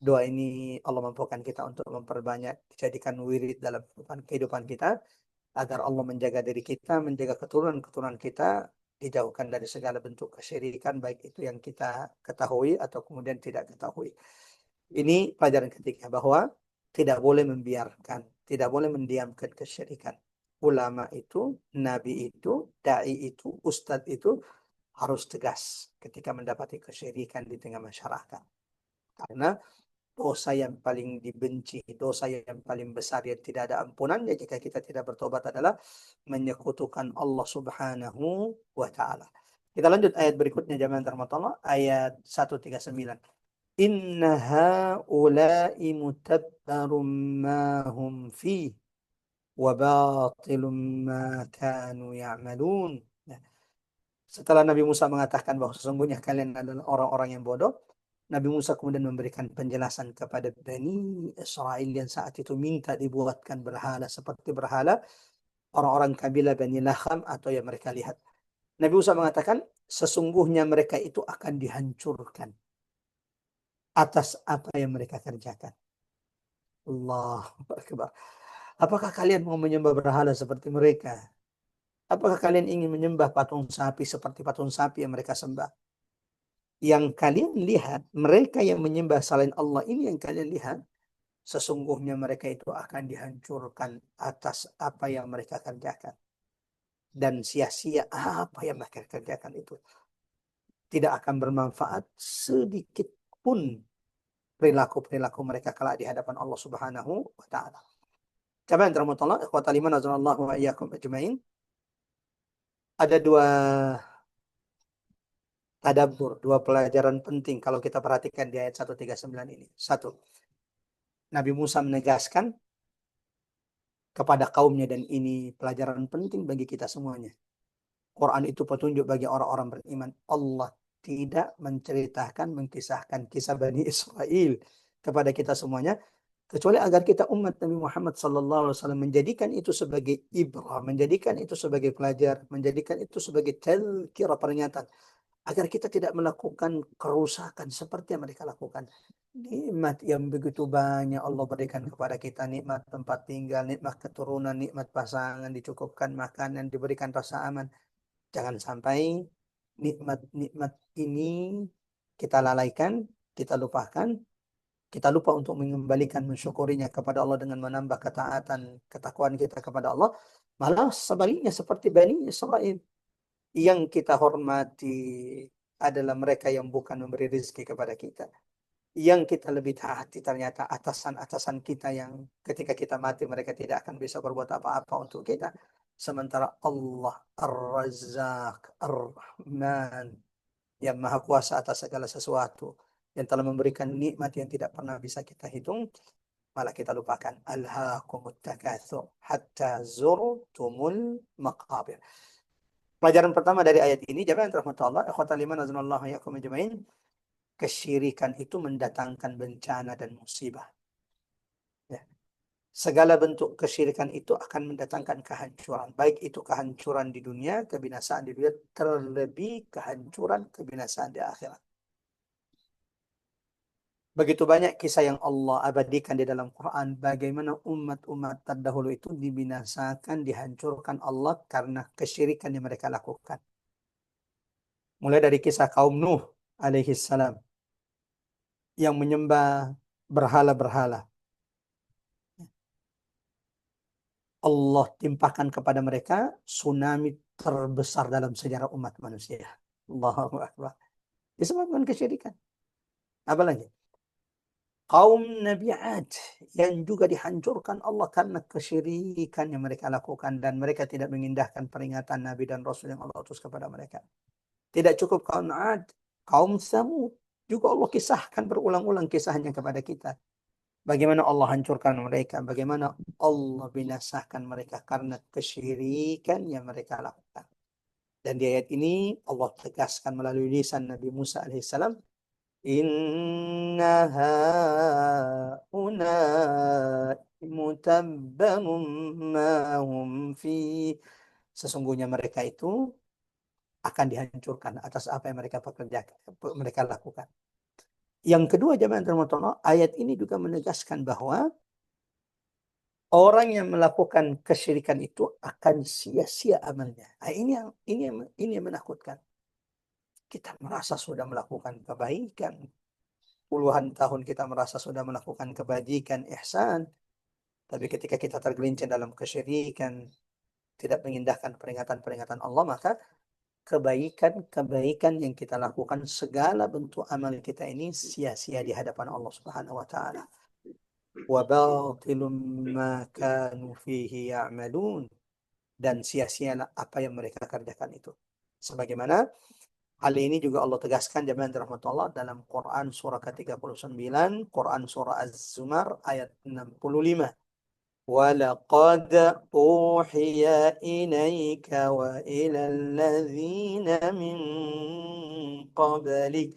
doa ini Allah mampukan kita untuk memperbanyak, dijadikan wirid dalam kehidupan kita, agar Allah menjaga diri kita, menjaga keturunan-keturunan kita, dijauhkan dari segala bentuk kesyirikan, baik itu yang kita ketahui atau kemudian tidak ketahui. Ini pelajaran ketiga, bahwa tidak boleh membiarkan, tidak boleh mendiamkan kesyirikan. Ulama itu, nabi itu, dai itu, ustadz itu harus tegas ketika mendapati kesyirikan di tengah masyarakat. Karena dosa yang paling dibenci, dosa yang paling besar yang tidak ada ampunannya jika kita tidak bertobat adalah menyekutukan Allah Subhanahu wa taala. Kita lanjut ayat berikutnya jamaah rahmatullah, ayat 139. Inna haula'i mutabbarum ma hum fi wa batilum ma kanu ya'malun. Setelah Nabi Musa mengatakan bahwa sesungguhnya kalian adalah orang-orang yang bodoh, Nabi Musa kemudian memberikan penjelasan kepada Bani Israel yang saat itu minta dibuatkan berhala seperti berhala orang-orang kabilah Bani Laham atau yang mereka lihat. Nabi Musa mengatakan sesungguhnya mereka itu akan dihancurkan atas apa yang mereka kerjakan. Allahu Akbar. Apakah kalian mau menyembah berhala seperti mereka? Apakah kalian ingin menyembah patung sapi seperti patung sapi yang mereka sembah? Yang kalian lihat, mereka yang menyembah selain Allah ini yang kalian lihat, sesungguhnya mereka itu akan dihancurkan atas apa yang mereka kerjakan. Dan sia-sia apa yang mereka kerjakan itu. Tidak akan bermanfaat sedikit pun perilaku-perilaku mereka kelak di hadapan Allah Subhanahu wa taala. Coba yang terhormat ikhwatal iman azanallahu wa iyyakum ajmain. Ada dua tadabbur, dua pelajaran penting kalau kita perhatikan di ayat 139 ini. Satu, Nabi Musa menegaskan kepada kaumnya, dan ini pelajaran penting bagi kita semuanya. Quran itu petunjuk bagi orang-orang beriman. Allah tidak menceritakan, mengkisahkan kisah Bani Israel kepada kita semuanya, kecuali agar kita umat Nabi Muhammad SAW menjadikan itu sebagai ibrah, menjadikan itu sebagai pelajar, menjadikan itu sebagai tazkirah, peringatan, agar kita tidak melakukan kerusakan seperti yang mereka lakukan. Nikmat yang begitu banyak Allah berikan kepada kita, nikmat tempat tinggal, nikmat keturunan, nikmat pasangan, dicukupkan makanan, diberikan rasa aman. Jangan sampai nikmat-nikmat ini kita lalaikan, kita lupakan, kita lupa untuk mengembalikan, mensyukurinya kepada Allah dengan menambah ketaatan, ketakwaan kita kepada Allah. Malah sebaliknya seperti Bani Israel. Yang kita hormati adalah mereka yang bukan memberi rezeki kepada kita. Yang kita lebih taati ternyata atasan-atasan kita yang ketika kita mati mereka tidak akan bisa berbuat apa-apa untuk kita. Sementara Allah Ar-Razzaq Ar-Rahman yang maha kuasa atas segala sesuatu, yang telah memberikan nikmat yang tidak pernah bisa kita hitung, malah kita lupakan. Alhaakumut takatsur hatta zurtumul maqabir. Pelajaran pertama dari ayat ini, jamaah yang dirahmati Allah, ikhwatal iman azanallahu wa iyyakum ajmain, kesyirikan itu mendatangkan bencana dan musibah. Ya. Segala bentuk kesyirikan itu akan mendatangkan kehancuran. Baik itu kehancuran di dunia, kebinasaan di dunia, terlebih kehancuran, kebinasaan di akhirat. Begitu banyak kisah yang Allah abadikan di dalam Quran, bagaimana umat-umat terdahulu itu dibinasakan, dihancurkan Allah karena kesyirikan yang mereka lakukan. Mulai dari kisah kaum Nuh alaihi salam yang menyembah berhala-berhala. Allah timpahkan kepada mereka tsunami terbesar dalam sejarah umat manusia. Allahu Akbar. Disebabkan kesyirikan. Apa lagi? Kaum Nabi Ad yang juga dihancurkan Allah karena kesyirikan yang mereka lakukan, dan mereka tidak mengindahkan peringatan Nabi dan Rasul yang Allah utus kepada mereka. Tidak cukup kaum Ad, kaum Samud juga Allah kisahkan berulang-ulang kisahnya kepada kita. Bagaimana Allah hancurkan mereka, bagaimana Allah binasakan mereka karena kesyirikan yang mereka lakukan. Dan di ayat ini Allah tegaskan melalui lisan Nabi Musa alaihissalam, Inna ha'ulai mutabbarun ma hum fi. Sesungguhnya mereka itu akan dihancurkan atas apa yang mereka pekerjakan, mereka lakukan. Yang kedua, jamaah terhormat, ayat ini juga menegaskan bahwa orang yang melakukan kesyirikan itu akan sia-sia amalnya. Nah, ini yang menakutkan. Kita merasa sudah melakukan kebaikan, puluhan tahun kita merasa sudah melakukan kebajikan, ihsan, tapi ketika kita tergelincir dalam kesyirikan, tidak mengindahkan peringatan-peringatan Allah, maka kebaikan-kebaikan yang kita lakukan, segala bentuk amal kita ini sia-sia di hadapan Allah Subhanahu wa taala. Wa batilum ma kanu fihi ya'malun, dan sia-sialah apa yang mereka kerjakan itu. Sebagaimana hal ini juga Allah tegaskan jemaah rahmatullah dalam Quran surah ke-39, Quran surah Az-Zumar ayat 65. وَلَقَدْ أُوحِيَ إِلَيْكَ وَإِلَى الَّذِينَ مِنْ قَبْلِكَ,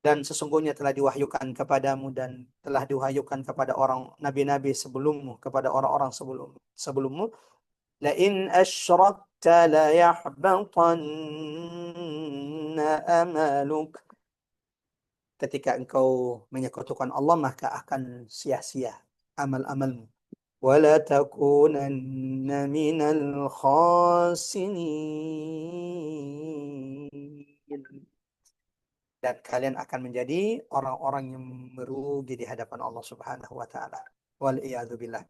dan sesungguhnya telah diwahyukan kepadamu dan telah diwahyukan kepada orang nabi-nabi sebelummu, kepada orang-orang sebelummu, لئن أشركت ليحبطن أملك, ketika engkau menyekutukan Allah maka akan sia-sia amal-amalmu. ولا تكونن من الخاسرين, dan kalian akan menjadi orang-orang yang merugi di hadapan Allah Subhanahu wa taala. Wal iyadu billah.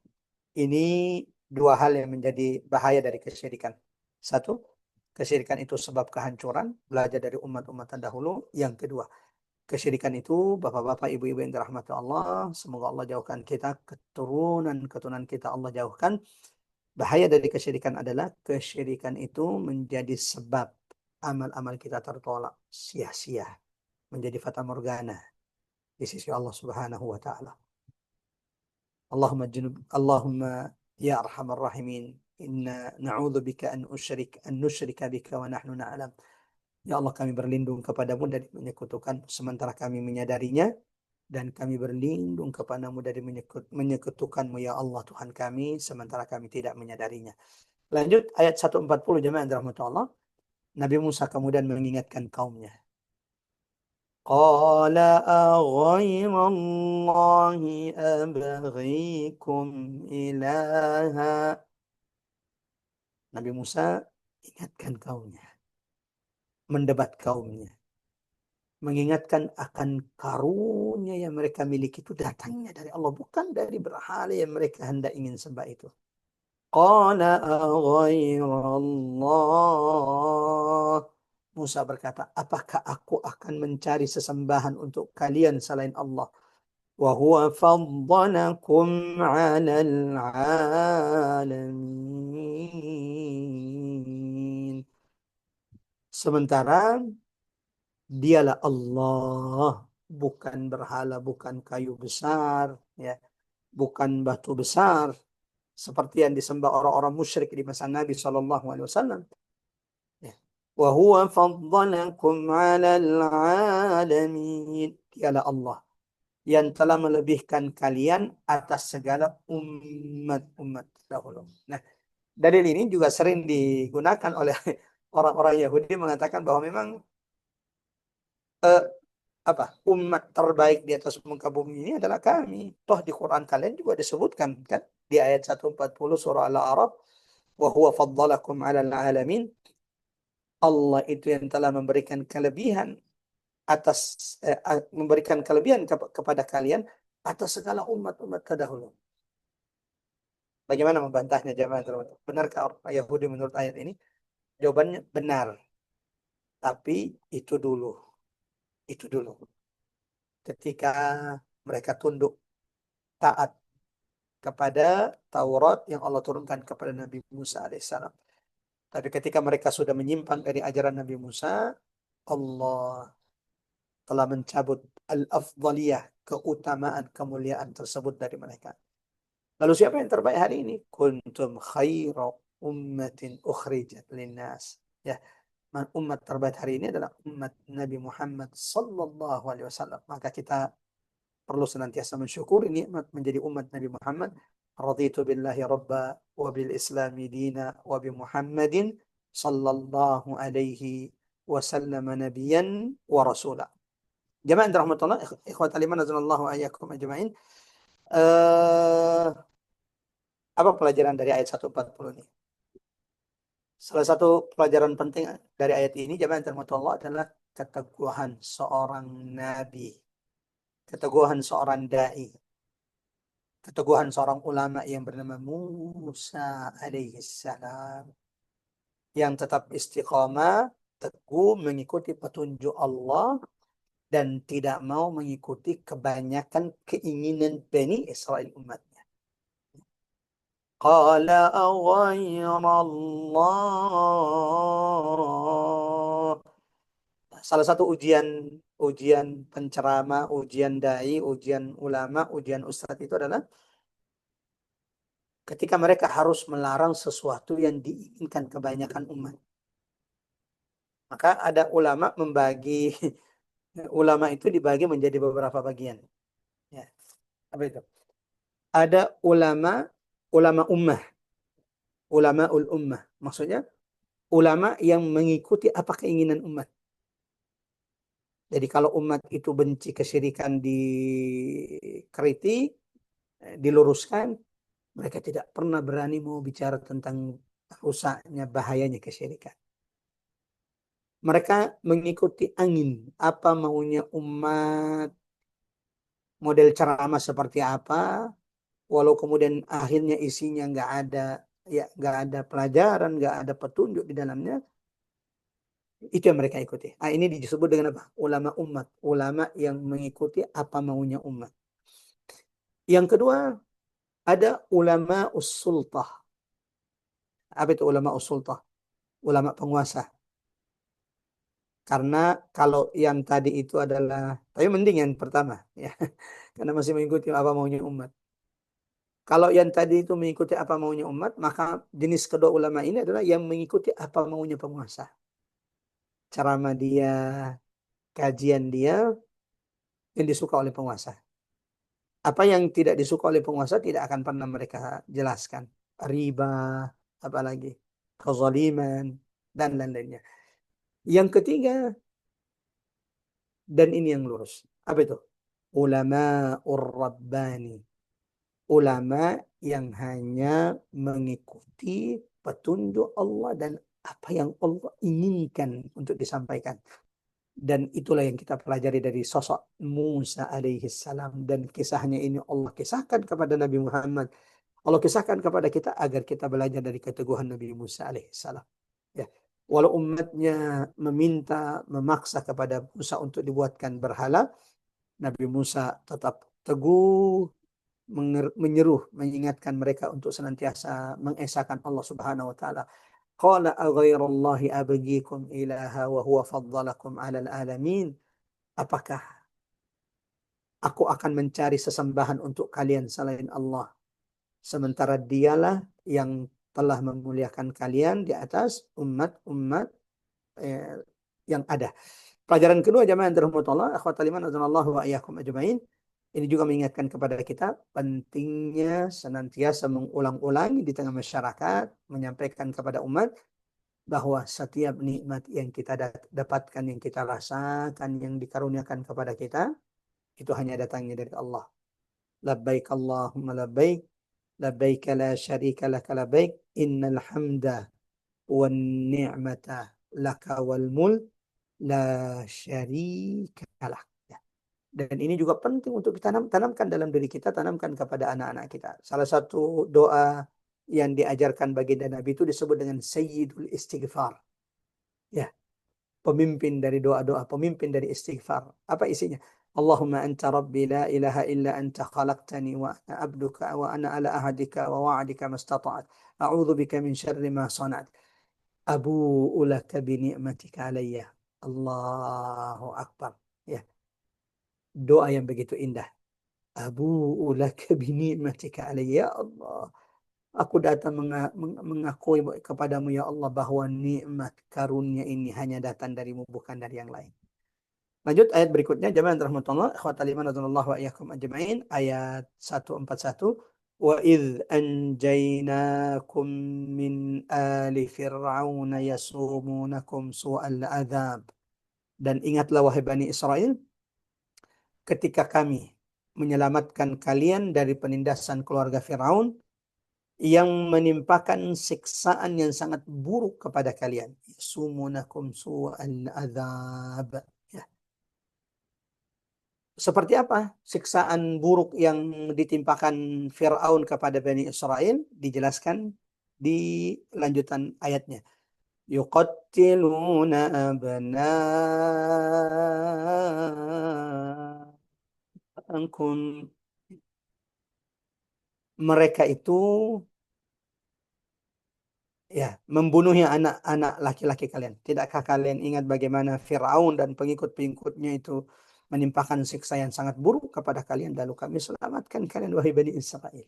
Ini dua hal yang menjadi bahaya dari kesyirikan. Satu, kesyirikan itu sebab kehancuran, belajar dari umat-umat terdahulu. Yang kedua, kesyirikan itu, bapak-bapak, ibu-ibu yang dirahmati Allah, semoga Allah jauhkan kita, keturunan kita Allah jauhkan. Bahaya dari kesyirikan adalah kesyirikan itu menjadi sebab amal-amal kita tertolak, sia-sia, menjadi fata morgana di sisi Allah Subhanahu wa taala. Allahumma ya arhamar rahimin, inna na'udzubika an nusyrika bika wa nahnu na'lam. Ya Allah, kami berlindung kepadamu dari menyekutukan sementara kami menyadarinya, dan kami berlindung kepadamu dari menyekutukanmu ya Allah Tuhan kami sementara kami tidak menyadarinya. Lanjut ayat 140 jemaah rahmatullah. Nabi Musa kemudian mengingatkan kaumnya. Qala aghayra Allahi abghikum ilaha. Nabi Musa ingatkan kaumnya, mendebat kaumnya, mengingatkan akan karunia yang mereka miliki itu datangnya dari Allah, bukan dari berhala yang mereka hendak ingin sembah itu. Qala aghayra Allah. Musa berkata, apakah aku akan mencari sesembahan untuk kalian selain Allah? Wa huwa faddalakum 'alal 'alamin. Sementara dialah Allah, bukan berhala, bukan kayu besar, ya, bukan batu besar seperti yang disembah orang-orang musyrik di masa Nabi SAW. Ya. Wa huwa faddalakum 'alal 'alamin. Dialah Allah yang telah melebihkan kalian atas segala umat-umat dahulu. Nah, dalil ini juga sering digunakan oleh orang-orang Yahudi mengatakan bahwa memang umat terbaik di atas muka bumi ini adalah kami. Toh di Quran kalian juga disebutkan kan di ayat 140 surah Al-A'raf, wa huwa faddalakum 'alal 'alamin. Allah itu yang telah memberikan kelebihan kepada kalian atas segala umat-umat terdahulu. Bagaimana membantahnya jemaah terhormat? Benarkah orang Yahudi menurut ayat ini? Jawabannya benar. Tapi itu dulu. Ketika mereka tunduk taat kepada Taurat yang Allah turunkan kepada Nabi Musa alaihissalam. Tapi ketika mereka sudah menyimpang dari ajaran Nabi Musa, Allah telah mencabut al-afdaliyah, keutamaan, kemuliaan tersebut dari mereka. Lalu siapa yang terbaik hari ini? Kuntum khaira ummatin ukhrijat linnas. Ya, umat terbaik hari ini adalah umat Nabi Muhammad sallallahu alaihi wasallam. Maka kita perlu senantiasa mensyukuri nikmat menjadi umat Nabi Muhammad. Raditu billahi rabba wa bil islami dina wa bi Muhammadin sallallahu alaihi wasallam nabiyan wa rasula. Jemaah rahmatullah, ikhwatal iman azanallahu ayyakum ajmain. Apa pelajaran dari ayat 140 ini? Salah satu pelajaran penting dari ayat ini jemaah rahmatullah adalah keteguhan seorang nabi, keteguhan seorang dai, keteguhan seorang ulama yang bernama Musa alaihissalam. yang tetap istiqamah, teguh mengikuti petunjuk Allah dan tidak mau mengikuti kebanyakan keinginan Bani Israel umatnya. Qala Allah. Salah satu ujian penceramah, ujian dai, ujian ulama, ujian ustadz itu adalah ketika mereka harus melarang sesuatu yang diinginkan kebanyakan umat. Maka ada ulama membagi ulama itu dibagi menjadi beberapa bagian. Ya, apa itu? Ada ulama ummah, ulamaul ummah. Maksudnya ulama yang mengikuti apa keinginan umat. Jadi kalau umat itu benci kesyirikan dikritik, diluruskan, mereka tidak pernah berani mau bicara tentang rusaknya, bahayanya kesyirikan. Mereka mengikuti angin, apa maunya umat, model ceramah seperti apa, walau kemudian akhirnya isinya nggak ada pelajaran, nggak ada petunjuk di dalamnya, itu yang mereka ikuti. Ini disebut dengan apa? Ulama umat, ulama yang mengikuti apa maunya umat. Yang kedua, ada ulama us-sultah. Apa itu ulama us-sultah? Ulama penguasa. Karena kalau yang tadi itu adalah, tapi mending yang pertama, ya, karena masih mengikuti apa maunya umat. Kalau yang tadi itu mengikuti apa maunya umat, maka jenis kedua ulama ini adalah yang mengikuti apa maunya penguasa. Ceramah dia, kajian dia, yang disuka oleh penguasa. Apa yang tidak disuka oleh penguasa tidak akan pernah mereka jelaskan. Riba, apalagi kezaliman, dan lain-lainnya. Yang ketiga, dan ini yang lurus. Apa itu? Ulama ur-rabbani. Ulama yang hanya mengikuti petunjuk Allah dan apa yang Allah inginkan untuk disampaikan. Dan itulah yang kita pelajari dari sosok Musa alaihi salam. Dan kisahnya ini Allah kisahkan kepada Nabi Muhammad. Allah kisahkan kepada kita agar kita belajar dari keteguhan Nabi Musa alaihi salam. Ya. Walau umatnya memaksa kepada Musa untuk dibuatkan berhala, Nabi Musa tetap teguh menyeru, mengingatkan mereka untuk senantiasa mengesahkan Allah Subhanahu wa taala. Qala aghairallahi abghikum ilaha wa huwa faddalakum 'alal alamin. Apakah aku akan mencari sesembahan untuk kalian selain Allah, sementara dialah yang telah memuliakan kalian di atas umat-umat yang ada. Pelajaran kedua, jamaah yang dirahmati Allah, akhwatal iman azanallahu wa iyyakum ajmain. Ini juga mengingatkan kepada kita pentingnya senantiasa mengulang-ulang di tengah masyarakat, menyampaikan kepada umat bahwa setiap nikmat yang kita dapatkan, yang kita rasakan, yang dikaruniakan kepada kita, itu hanya datangnya dari Allah. Labbaik Allahumma labbaik, labbaik la syarika laka labbaik, innal hamda wan ni'mata laka wal mulk la syarika lak. Dan ini juga penting untuk kita tanamkan dalam diri kita, tanamkan kepada anak-anak kita. Salah satu doa yang diajarkan baginda Nabi itu disebut dengan Sayyidul Istighfar. Ya, pemimpin dari doa-doa, pemimpin dari istighfar. Apa isinya? Allahumma anta rabbi la ilaha illa anta khalaqtani wa ana abduka wa ana ala ahadika wa wa'adika mastata'at. A'udhu bika min syarri ma sana'at. Abu'u laka bi ni'matika alayya. Allahu Akbar. Ya, doa yang begitu indah. Abu'u laka bi ni'matika alayya. Allah. Aku datang mengakui kepadamu ya Allah bahwa nikmat karunia ini hanya datang darimu, bukan dari yang lain. Lanjut ayat berikutnya, jamaah rahmatullah, ikhwatal iman radhiyallahu wa iyyakum ajmain, ayat 141. Wa idh anjaynakum min ali fir'auna yasumunakum su'al adzab. Dan ingatlah wahai Bani Israel, ketika kami menyelamatkan kalian dari penindasan keluarga Firaun yang menimpakan siksaan yang sangat buruk kepada kalian. Yasumunakum su'al adzab. Ya. Seperti apa siksaan buruk yang ditimpakan Fir'aun kepada Bani Israel? Dijelaskan di lanjutan ayatnya. yuqattiluna abna'akum. Mereka itu ya membunuhnya anak-anak laki-laki kalian. Tidakkah kalian ingat bagaimana Firaun dan pengikut-pengikutnya itu menimpakan siksa yang sangat buruk kepada kalian, lalu kami selamatkan kalian wahai Bani Israel.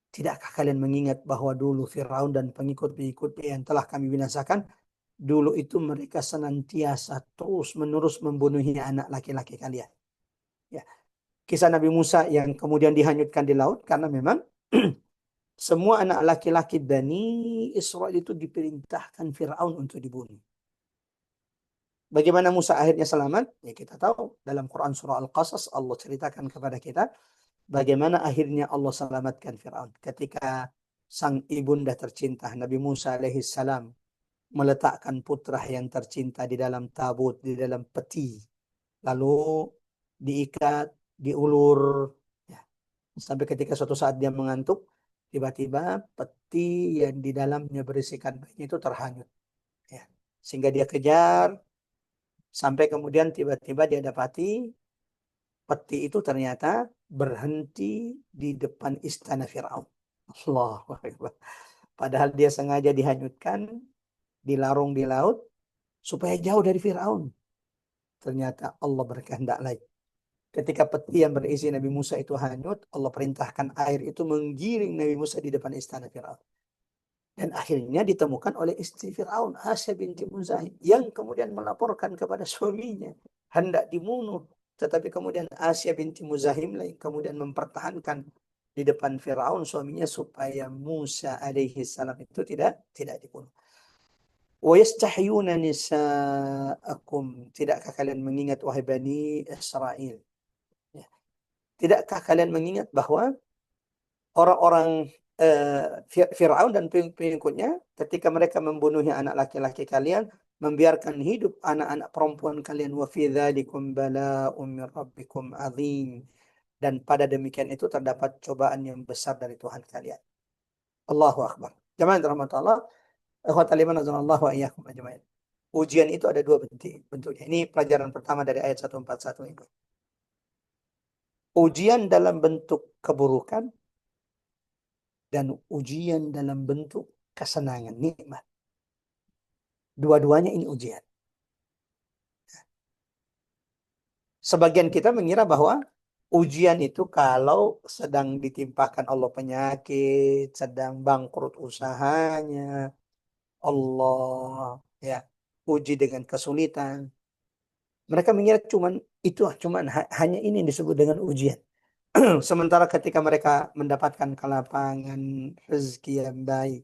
Tidakkah kalian mengingat bahwa dulu Firaun dan pengikut-pengikutnya yang telah kami binasakan, dulu itu mereka senantiasa terus-menerus membunuhi anak laki-laki kalian. Ya. Kisah Nabi Musa yang kemudian dihanyutkan di laut karena memang semua anak laki-laki Bani Israel itu diperintahkan Firaun untuk dibunuh. Bagaimana Musa akhirnya selamat? Ya kita tahu dalam Quran surah Al-Qasas Allah ceritakan kepada kita bagaimana akhirnya Allah selamatkan Firaun ketika sang ibunda tercinta Nabi Musa alaihissalam meletakkan putra yang tercinta di dalam tabut, di dalam peti, lalu diikat, diulur, ya. Sampai ketika suatu saat dia mengantuk, tiba-tiba peti yang di dalamnya berisikan bayinya itu terhanyut, ya. Sehingga dia kejar, sampai kemudian tiba-tiba dia dapati peti itu ternyata berhenti di depan istana Firaun. Allahu Akbar. Padahal dia sengaja dihanyutkan, dilarung di laut supaya jauh dari Firaun. Ternyata Allah berkehendak lain. Ketika peti yang berisi Nabi Musa itu hanyut, Allah perintahkan air itu menggiring Nabi Musa di depan istana Firaun. Dan akhirnya ditemukan oleh istri Firaun, Asya binti Muzahim, yang kemudian melaporkan kepada suaminya hendak dibunuh. Tetapi kemudian Asya binti Muzahim yang kemudian mempertahankan di depan Firaun suaminya supaya Musa alaihi salam itu tidak dibunuh. Wa yastahyuna nisa'akum. Tidakkah kalian mengingat wahai Bani Israel? Ya. Tidakkah kalian mengingat bahwa orang-orang Fir'aun dan pengikutnya ketika mereka membunuhnya anak laki-laki kalian, membiarkan hidup anak-anak perempuan kalian, wa fi dzalikum bala'un min rabbikum azim, dan pada demikian itu terdapat cobaan yang besar dari Tuhan kalian. Allahu akbar. Jemaah rahmat Allah, ikhwatal iman azanallahu wa iyyakum ajmain. Ujian itu ada dua bentuknya. Ini pelajaran pertama dari ayat 141 ini. Ujian dalam bentuk keburukan dan ujian dalam bentuk kesenangan, nikmat. Dua-duanya ini ujian. Sebagian kita mengira bahwa ujian itu kalau sedang ditimpakan Allah penyakit, sedang bangkrut usahanya, Allah ya uji dengan kesulitan. Mereka mengira hanya ini yang disebut dengan ujian. Sementara ketika mereka mendapatkan kelapangan, rezeki yang baik,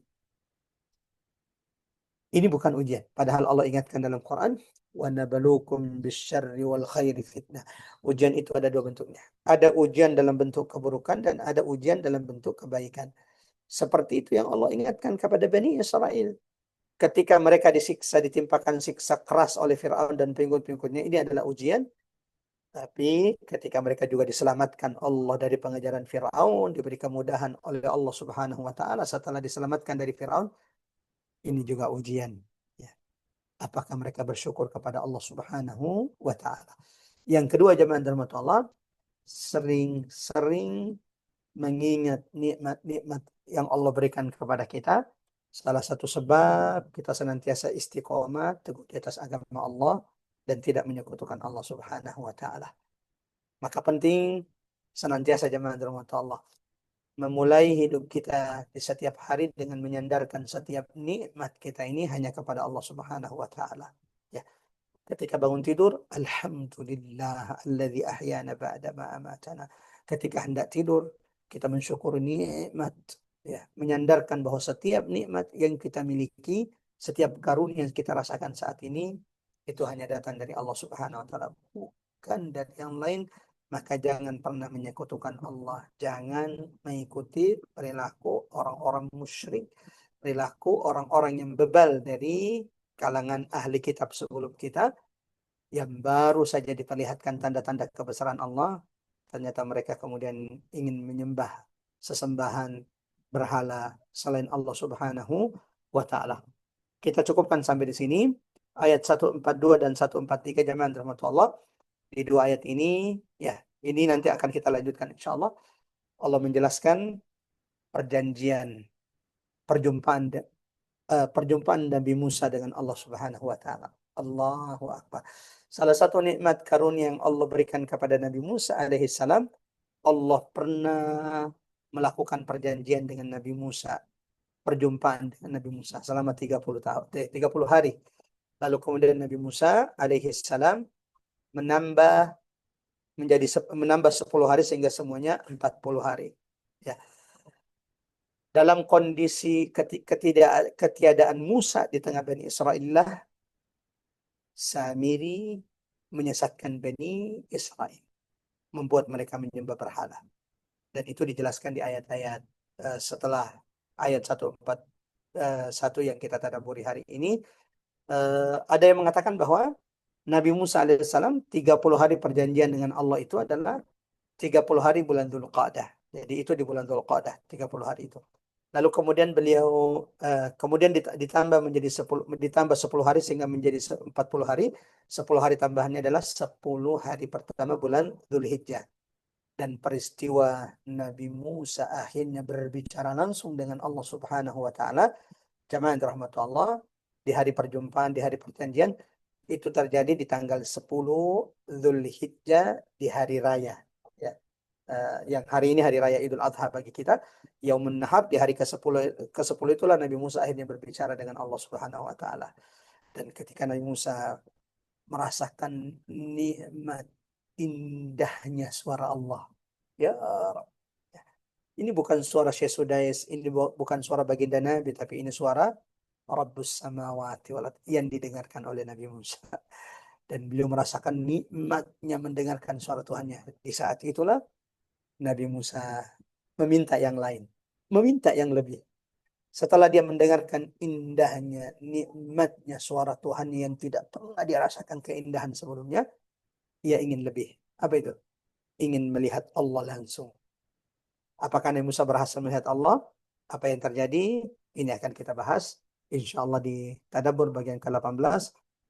ini bukan ujian. Padahal Allah ingatkan dalam Quran, wa nabluukum bisyarri wal khairi fitnah. Ujian itu ada dua bentuknya. Ada ujian dalam bentuk keburukan dan ada ujian dalam bentuk kebaikan. Seperti itu yang Allah ingatkan kepada Bani Israel. Ketika mereka disiksa, ditimpakan siksa keras oleh Fir'aun dan pengikut-pengikutnya, ini adalah ujian. Tapi ketika mereka juga diselamatkan Allah dari pengejaran Fir'aun, diberi kemudahan oleh Allah Subhanahu wa Ta'ala setelah diselamatkan dari Fir'aun, ini juga ujian. Ya. Apakah mereka bersyukur kepada Allah Subhanahu wa Ta'ala? Yang kedua, jemaah rahmat Allah, sering-sering mengingat nikmat-nikmat yang Allah berikan kepada kita. Salah satu sebab kita senantiasa istiqomah teguh di atas agama Allah dan tidak menyekutukan Allah Subhanahu wa Ta'ala. Maka penting senantiasa jemaah rahmat Allah memulai hidup kita di setiap hari dengan menyandarkan setiap nikmat kita ini hanya kepada Allah Subhanahu wa Ta'ala. Ya. Ketika bangun tidur, alhamdulillah alladzi ahyana ba'da ma amatana. Ketika hendak tidur, kita mensyukuri nikmat, ya, menyandarkan bahwa setiap nikmat yang kita miliki, setiap karunia yang kita rasakan saat ini itu hanya datang dari Allah Subhanahu wa Ta'ala, bukan dari yang lain. Maka jangan pernah menyekutukan Allah. Jangan mengikuti perilaku orang-orang musyrik, perilaku orang-orang yang bebal dari kalangan ahli kitab sebelum kita, yang baru saja diperlihatkan tanda-tanda kebesaran Allah, ternyata mereka kemudian ingin menyembah sesembahan berhala selain Allah Subhanahu wa Ta'ala. Kita cukupkan sampai di sini. Ayat 142 dan 143 jamaah rahmatullah. Di dua ayat ini, ya, ini nanti akan kita lanjutkan insya Allah. Allah menjelaskan perjanjian, perjumpaan, perjumpaan Nabi Musa dengan Allah Subhanahu wa Ta'ala. Allahu Akbar. Salah satu nikmat karunia yang Allah berikan kepada Nabi Musa alaihissalam, Allah pernah melakukan perjanjian dengan Nabi Musa, perjumpaan dengan Nabi Musa selama 30 tahun, 30 hari. Lalu kemudian Nabi Musa alaihissalam menambah menambah 10 hari sehingga semuanya 40 hari. Ya. Dalam kondisi ketiadaan Musa di tengah Bani Israel, Samiri menyesatkan Bani Israel, membuat mereka menyembah berhala. Dan itu dijelaskan di ayat-ayat setelah ayat 141 yang kita tadabburi hari ini. Ada yang mengatakan bahwa Nabi Musa alaihissalam 30 hari perjanjian dengan Allah itu adalah 30 hari bulan Dzulqa'dah. Jadi itu di bulan Dzulqa'dah, 30 hari itu. Lalu kemudian beliau kemudian ditambah menjadi 10 hari sehingga menjadi 40 hari. 10 hari tambahannya adalah 10 hari pertama bulan Dzulhijjah. Dan peristiwa Nabi Musa akhirnya berbicara langsung dengan Allah Subhanahu wa Ta'ala, jamaah rahmat Allah, di hari perjumpaan, di hari perjanjian, itu terjadi di tanggal 10 Dzulhijjah di hari raya. Ya. Yang hari ini hari raya Idul Adha bagi kita, Yaumun Nahar, di hari ke-10 itulah Nabi Musa akhirnya berbicara dengan Allah Subhanahu wa Ta'ala. Dan ketika Nabi Musa merasakan nikmat indahnya suara Allah, ya Rabb. Ini bukan suara Syekh Sudais, ini bukan suara baginda Nabi, tapi ini suara Rabbus Samawati wal Ardh yang didengarkan oleh Nabi Musa. Dan beliau merasakan nikmatnya mendengarkan suara Tuhannya. Di saat itulah Nabi Musa meminta yang lain, meminta yang lebih. Setelah dia mendengarkan indahnya, nikmatnya suara Tuhan yang tidak pernah dia rasakan keindahan sebelumnya, ia ingin lebih. Apa itu? Ingin melihat Allah langsung. Apakah Nabi Musa berhasil melihat Allah? Apa yang terjadi? Ini akan kita bahas insya Allah di tadabbur bagian ke-18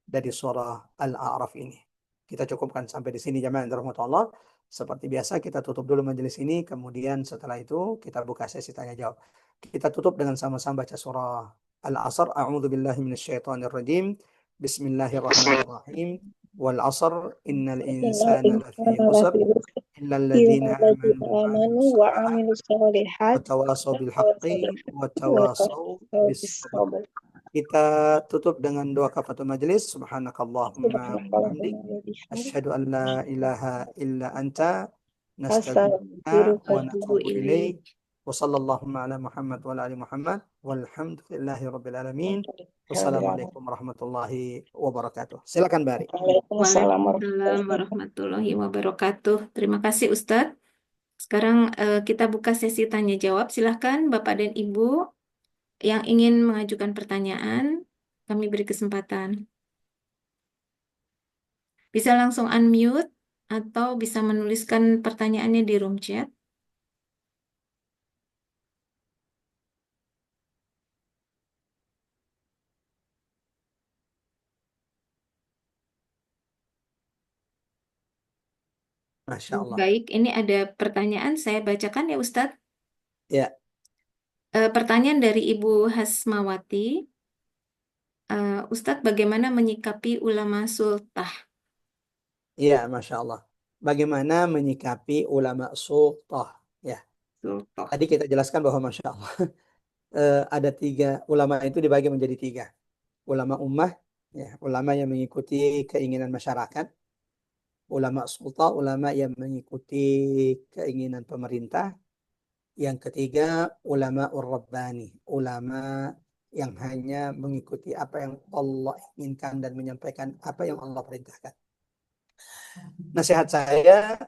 dari surah Al-A'raf ini. Kita cukupkan sampai di sini jamaah rahmatullah. Seperti biasa kita tutup dulu majelis ini, kemudian setelah itu kita buka sesi tanya jawab. Kita tutup dengan sama-sama baca surah Al-Asr. A'udzu billahi minasyaitonir rajim. Bismillahirrahmanirrahim. Wal 'asr innal insana lafi khusr illa alladziina amanu wa 'amilus solihati wa tawasaw bil haqqi wa tawasaw bis sabr. Kita tutup dengan doa kafaratul majelis. Subhanakallahumma wa bihamdik, asyhadu an la ilaha illa anta, nastaghfiruka wa natubu ilaik. Wa sallallahu ala Muhammad wa ala ali Muhammad walhamdulillahi rabbil alamin. Wassalamualaikum warahmatullahi wabarakatuh. Silakan Bari. Waalaikumsalam warahmatullahi wabarakatuh. Terima kasih Ustadz. Sekarang kita buka sesi tanya jawab. Silahkan Bapak dan Ibu yang ingin mengajukan pertanyaan, kami beri kesempatan. Bisa langsung unmute atau bisa menuliskan pertanyaannya di room chat. Masya Allah. Baik, ini ada pertanyaan, saya bacakan ya Ustadz. Ya. Pertanyaan dari Ibu Hasmawati. Ustadz, bagaimana menyikapi ulama sultah? Ya, Masya Allah. Bagaimana menyikapi ulama sultah? Ya. Sultah. Tadi kita jelaskan bahwa Masya Allah ada 3, ulama itu dibagi menjadi 3. Ulama ummah, ya, ulama yang mengikuti keinginan masyarakat. Ulama sultah, ulama yang mengikuti keinginan pemerintah. Yang ketiga, ulama ur-rabbani, ulama yang hanya mengikuti apa yang Allah inginkan dan menyampaikan apa yang Allah perintahkan. Nasihat saya,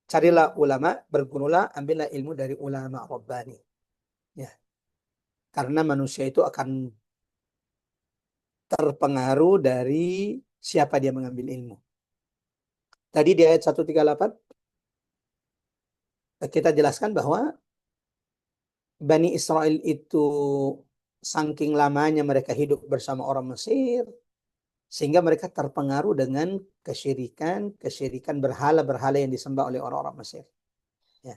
carilah ulama, bergurulah, ambillah ilmu dari ulama rabbani. Ya. Karena manusia itu akan terpengaruh dari siapa dia mengambil ilmu. Tadi di ayat 138 kita jelaskan bahwa Bani Israel itu saking lamanya mereka hidup bersama orang Mesir, sehingga mereka terpengaruh dengan kesyirikan berhala-berhala yang disembah oleh orang-orang Mesir. Ya.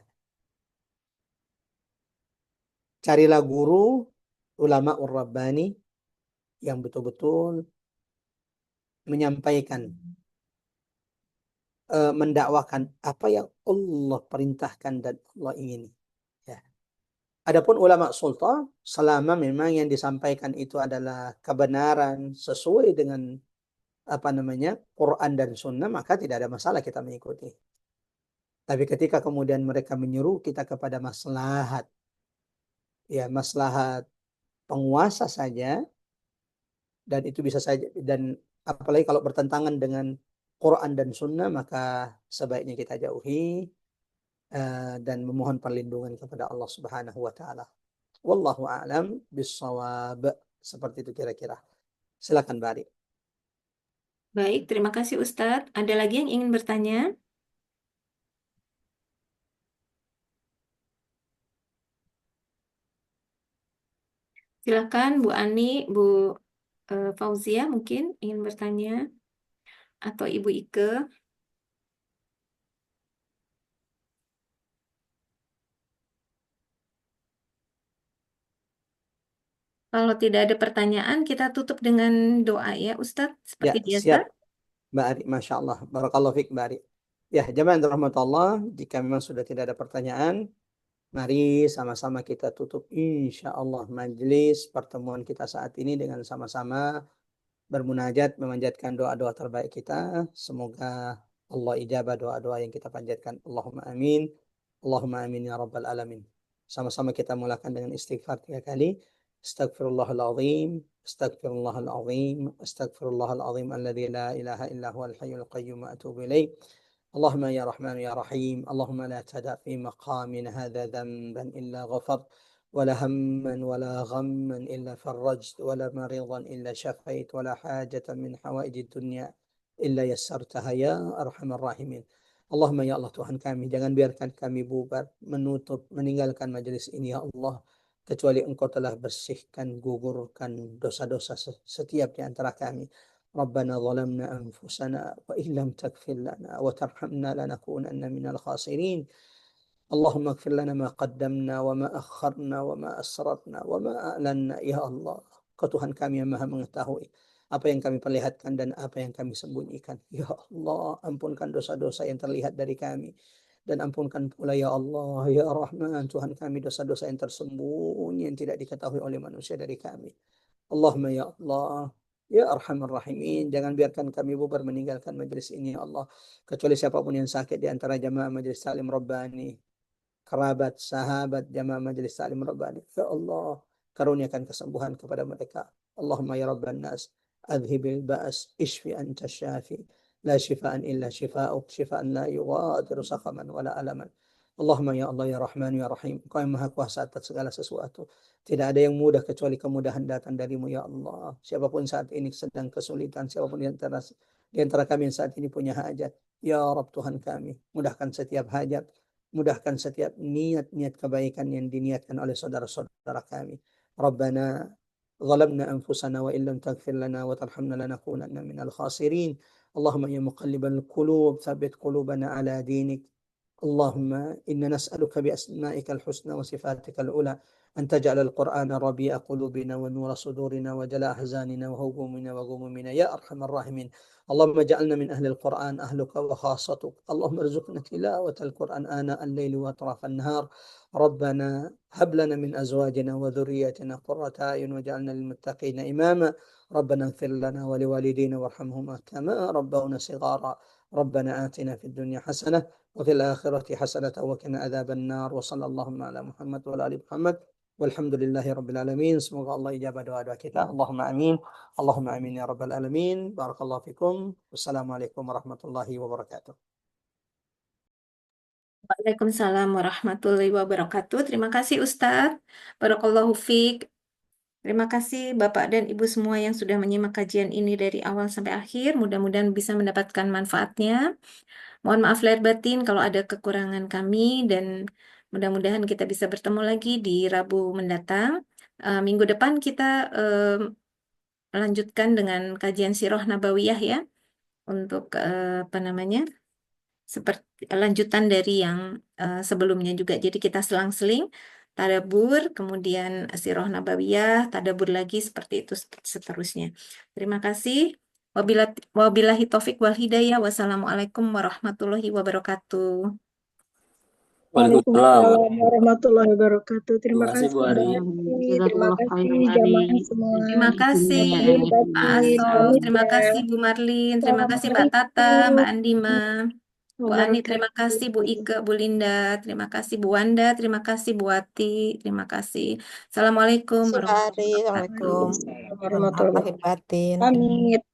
Carilah guru, ulama ur-rabbani yang betul-betul menyampaikan, mendakwakan apa yang Allah perintahkan dan Allah ingini. Ya. Adapun ulama sultan, selama memang yang disampaikan itu adalah kebenaran sesuai dengan Quran dan Sunnah, maka tidak ada masalah kita mengikuti. Tapi ketika kemudian mereka menyuruh kita kepada maslahat, ya maslahat penguasa saja, dan itu bisa saja, dan apalagi kalau bertentangan dengan Quran dan Sunnah, maka sebaiknya kita jauhi dan memohon perlindungan kepada Allah Subhanahu wa taala. Wallahu a'lam bissawab. Seperti itu kira-kira. Silakan Bari. Baik, terima kasih Ustadz. Ada lagi yang ingin bertanya? Silakan Bu Ani, Bu Fauzia mungkin ingin bertanya, atau Ibu Ike. Kalau tidak ada pertanyaan, kita tutup dengan doa ya Ustadz, Ya, seperti biasa. siap Mbak Ari. Masya Allah. Barakallahu fiik Mbak Ari. Ya, jamaah yang dirahmati Allah, jika memang sudah tidak ada pertanyaan, mari sama-sama kita tutup insya Allah majelis pertemuan kita saat ini dengan sama-sama bermunajat, memanjatkan doa-doa terbaik kita. Semoga Allah ijabah doa-doa yang kita panjatkan. Allahumma amin. Allahumma amin ya rabbal alamin. Sama-sama kita mulakan dengan istighfar 3 kali. Astaghfirullahaladzim. Astaghfirullahaladzim. Astaghfirullahaladzim. Alladzi la ilaha illa huwal hayyul qayyum wa atubu ilaih. اللهم يا رحمن يا رحيم اللهم لا تدع في مقامنا هذا ذنبا إلا غفرت ولا هما ولا غما إلا فرجت ولا مريضا إلا شفيت ولا حاجة من حوائج الدنيا إلا يسرتها يا أرحم الراحمين. Allahumma ya Allah Tuhan kami, jangan biarkan kami bubar, menutup, meninggalkan majelis ini ya Allah, kecuali Engkau telah bersihkan, gugurkan dosa-dosa setiap di antara kami. ربنا ظلمنا أنفسنا وإن لم تغفر لنا وترحمنا لنكونن من الخاسرين. اللهم اغفر لنا ما قدمنا وما أخرنا وما أسررنا وما أعلنا ya Allah. Kau Tuhan kami yang maha mengetahui apa yang kami perlihatkan dan apa yang kami sembunyikan. Ya Allah, ampunkan dosa-dosa yang terlihat dari kami. Dan ampunkan pula ya Allah, ya Rahman, Tuhan kami dosa-dosa yang tersembunyi yang tidak diketahui oleh manusia dari kami. Allahumma ya Allah, ya Arhamar Rahimin, jangan biarkan kami bubar meninggalkan majelis ini ya Allah, kecuali siapapun yang sakit di antara jamaah majelis Taklim Rabbani, kerabat, sahabat jamaah majelis Taklim Rabbani. Ya Allah, karuniakan kesembuhan kepada mereka. Allahumma ya Rabban nas, adhibil ba'as, ishfi anta syafi, la shifaan illa shifa'uk, shifaan la yughadiru saqaman wala alaman. Allahumma ya Allah ya Rahman ya Rahim, Kau yang maha kuasa atas segala sesuatu. Tidak ada yang mudah kecuali kemudahan datang darimu ya Allah. Siapapun saat ini sedang kesulitan, siapapun di antara kami yang saat ini punya hajat, ya Rabb Tuhan kami, mudahkan setiap hajat, mudahkan setiap niat-niat kebaikan yang diniatkan oleh saudara-saudara kami. Rabbana ظلمنا أنفسنا وإن لم تغفر لنا وترحمنا لنكونن من الخاسرين. اللهم يا مقلب القلوب ثبت قلوبنا على دينك. اللهم إنا نسألك بأسمائك الحسنى وصفاتك العلى أن تجعل القرآن ربيع قلوبنا ونور صدورنا وجلاء أحزاننا وهمومنا وغمومنا يا أرحم الراحمين. اللهم اجعلنا من أهل القرآن أهلك وخاصتك. اللهم ارزقنا تلاوة القرآن آناء الليل وأطراف النهار. ربنا هب لنا من أزواجنا وذرياتنا قرة أعين واجعلنا للمتقين إماما. ربنا اغفر لنا ولوالدينا وارحمهما كما ربونا صغارا. ربنا آتنا في الدنيا حسنة وفي الآخرة حسنة وقنا عذاب النار. وصلى اللهم على محمد وعلى آل محمد والحمد لله رب العالمين. Semoga Allah ijabah doa-doa kita. Allahumma amin. Allahumma amin ya rabbal alamin. Barakallahu fikum. Wassalamualaikum warahmatullahi wabarakatuh. Waalaikumsalam warahmatullahi wabarakatuh. Terima kasih Ustadz. Barakallahu fiik. Terima kasih Bapak dan Ibu semua yang sudah menyimak kajian ini dari awal sampai akhir. Mudah-mudahan bisa mendapatkan manfaatnya. Mohon maaf lahir batin kalau ada kekurangan kami dan mudah-mudahan kita bisa bertemu lagi di Rabu mendatang. Minggu depan kita lanjutkan dengan kajian Sirah Nabawiyah ya, untuk apa namanya, seperti lanjutan dari yang sebelumnya juga. Jadi kita selang-seling tadabur, kemudian Sirah Nabawiyah, tadabur lagi, seperti itu seterusnya. Terima kasih. Wabillahi taufik wal hidayah. Wassalamualaikum warahmatullahi wabarakatuh. Waalaikumsalam. Waalaikumsalam warahmatullahi wabarakatuh. Terima Terima kasih Bu kasih Ari. Mbak Ati. Terima Jazakallah kasih khairan, Ari. jamaah semua. Terima kasih Amin Pak Batin. Asof, Pamit terima ya. kasih Bu Marlin, terima kasih Mbak Tata, Assalamualaikum Mbak Andima, Bu Ani, terima kasih Bu wabarakatuh. Ike, Bu Linda, terima kasih Bu Wanda, terima kasih Bu Wati, terima kasih. Assalamualaikum Terima kasih, Pak Ari. warahmatullahi wabarakatuh. Assalamualaikum. Waalaikumsalam warahmatullahi Maaf lahir wabarakatuh. batin. Pamit.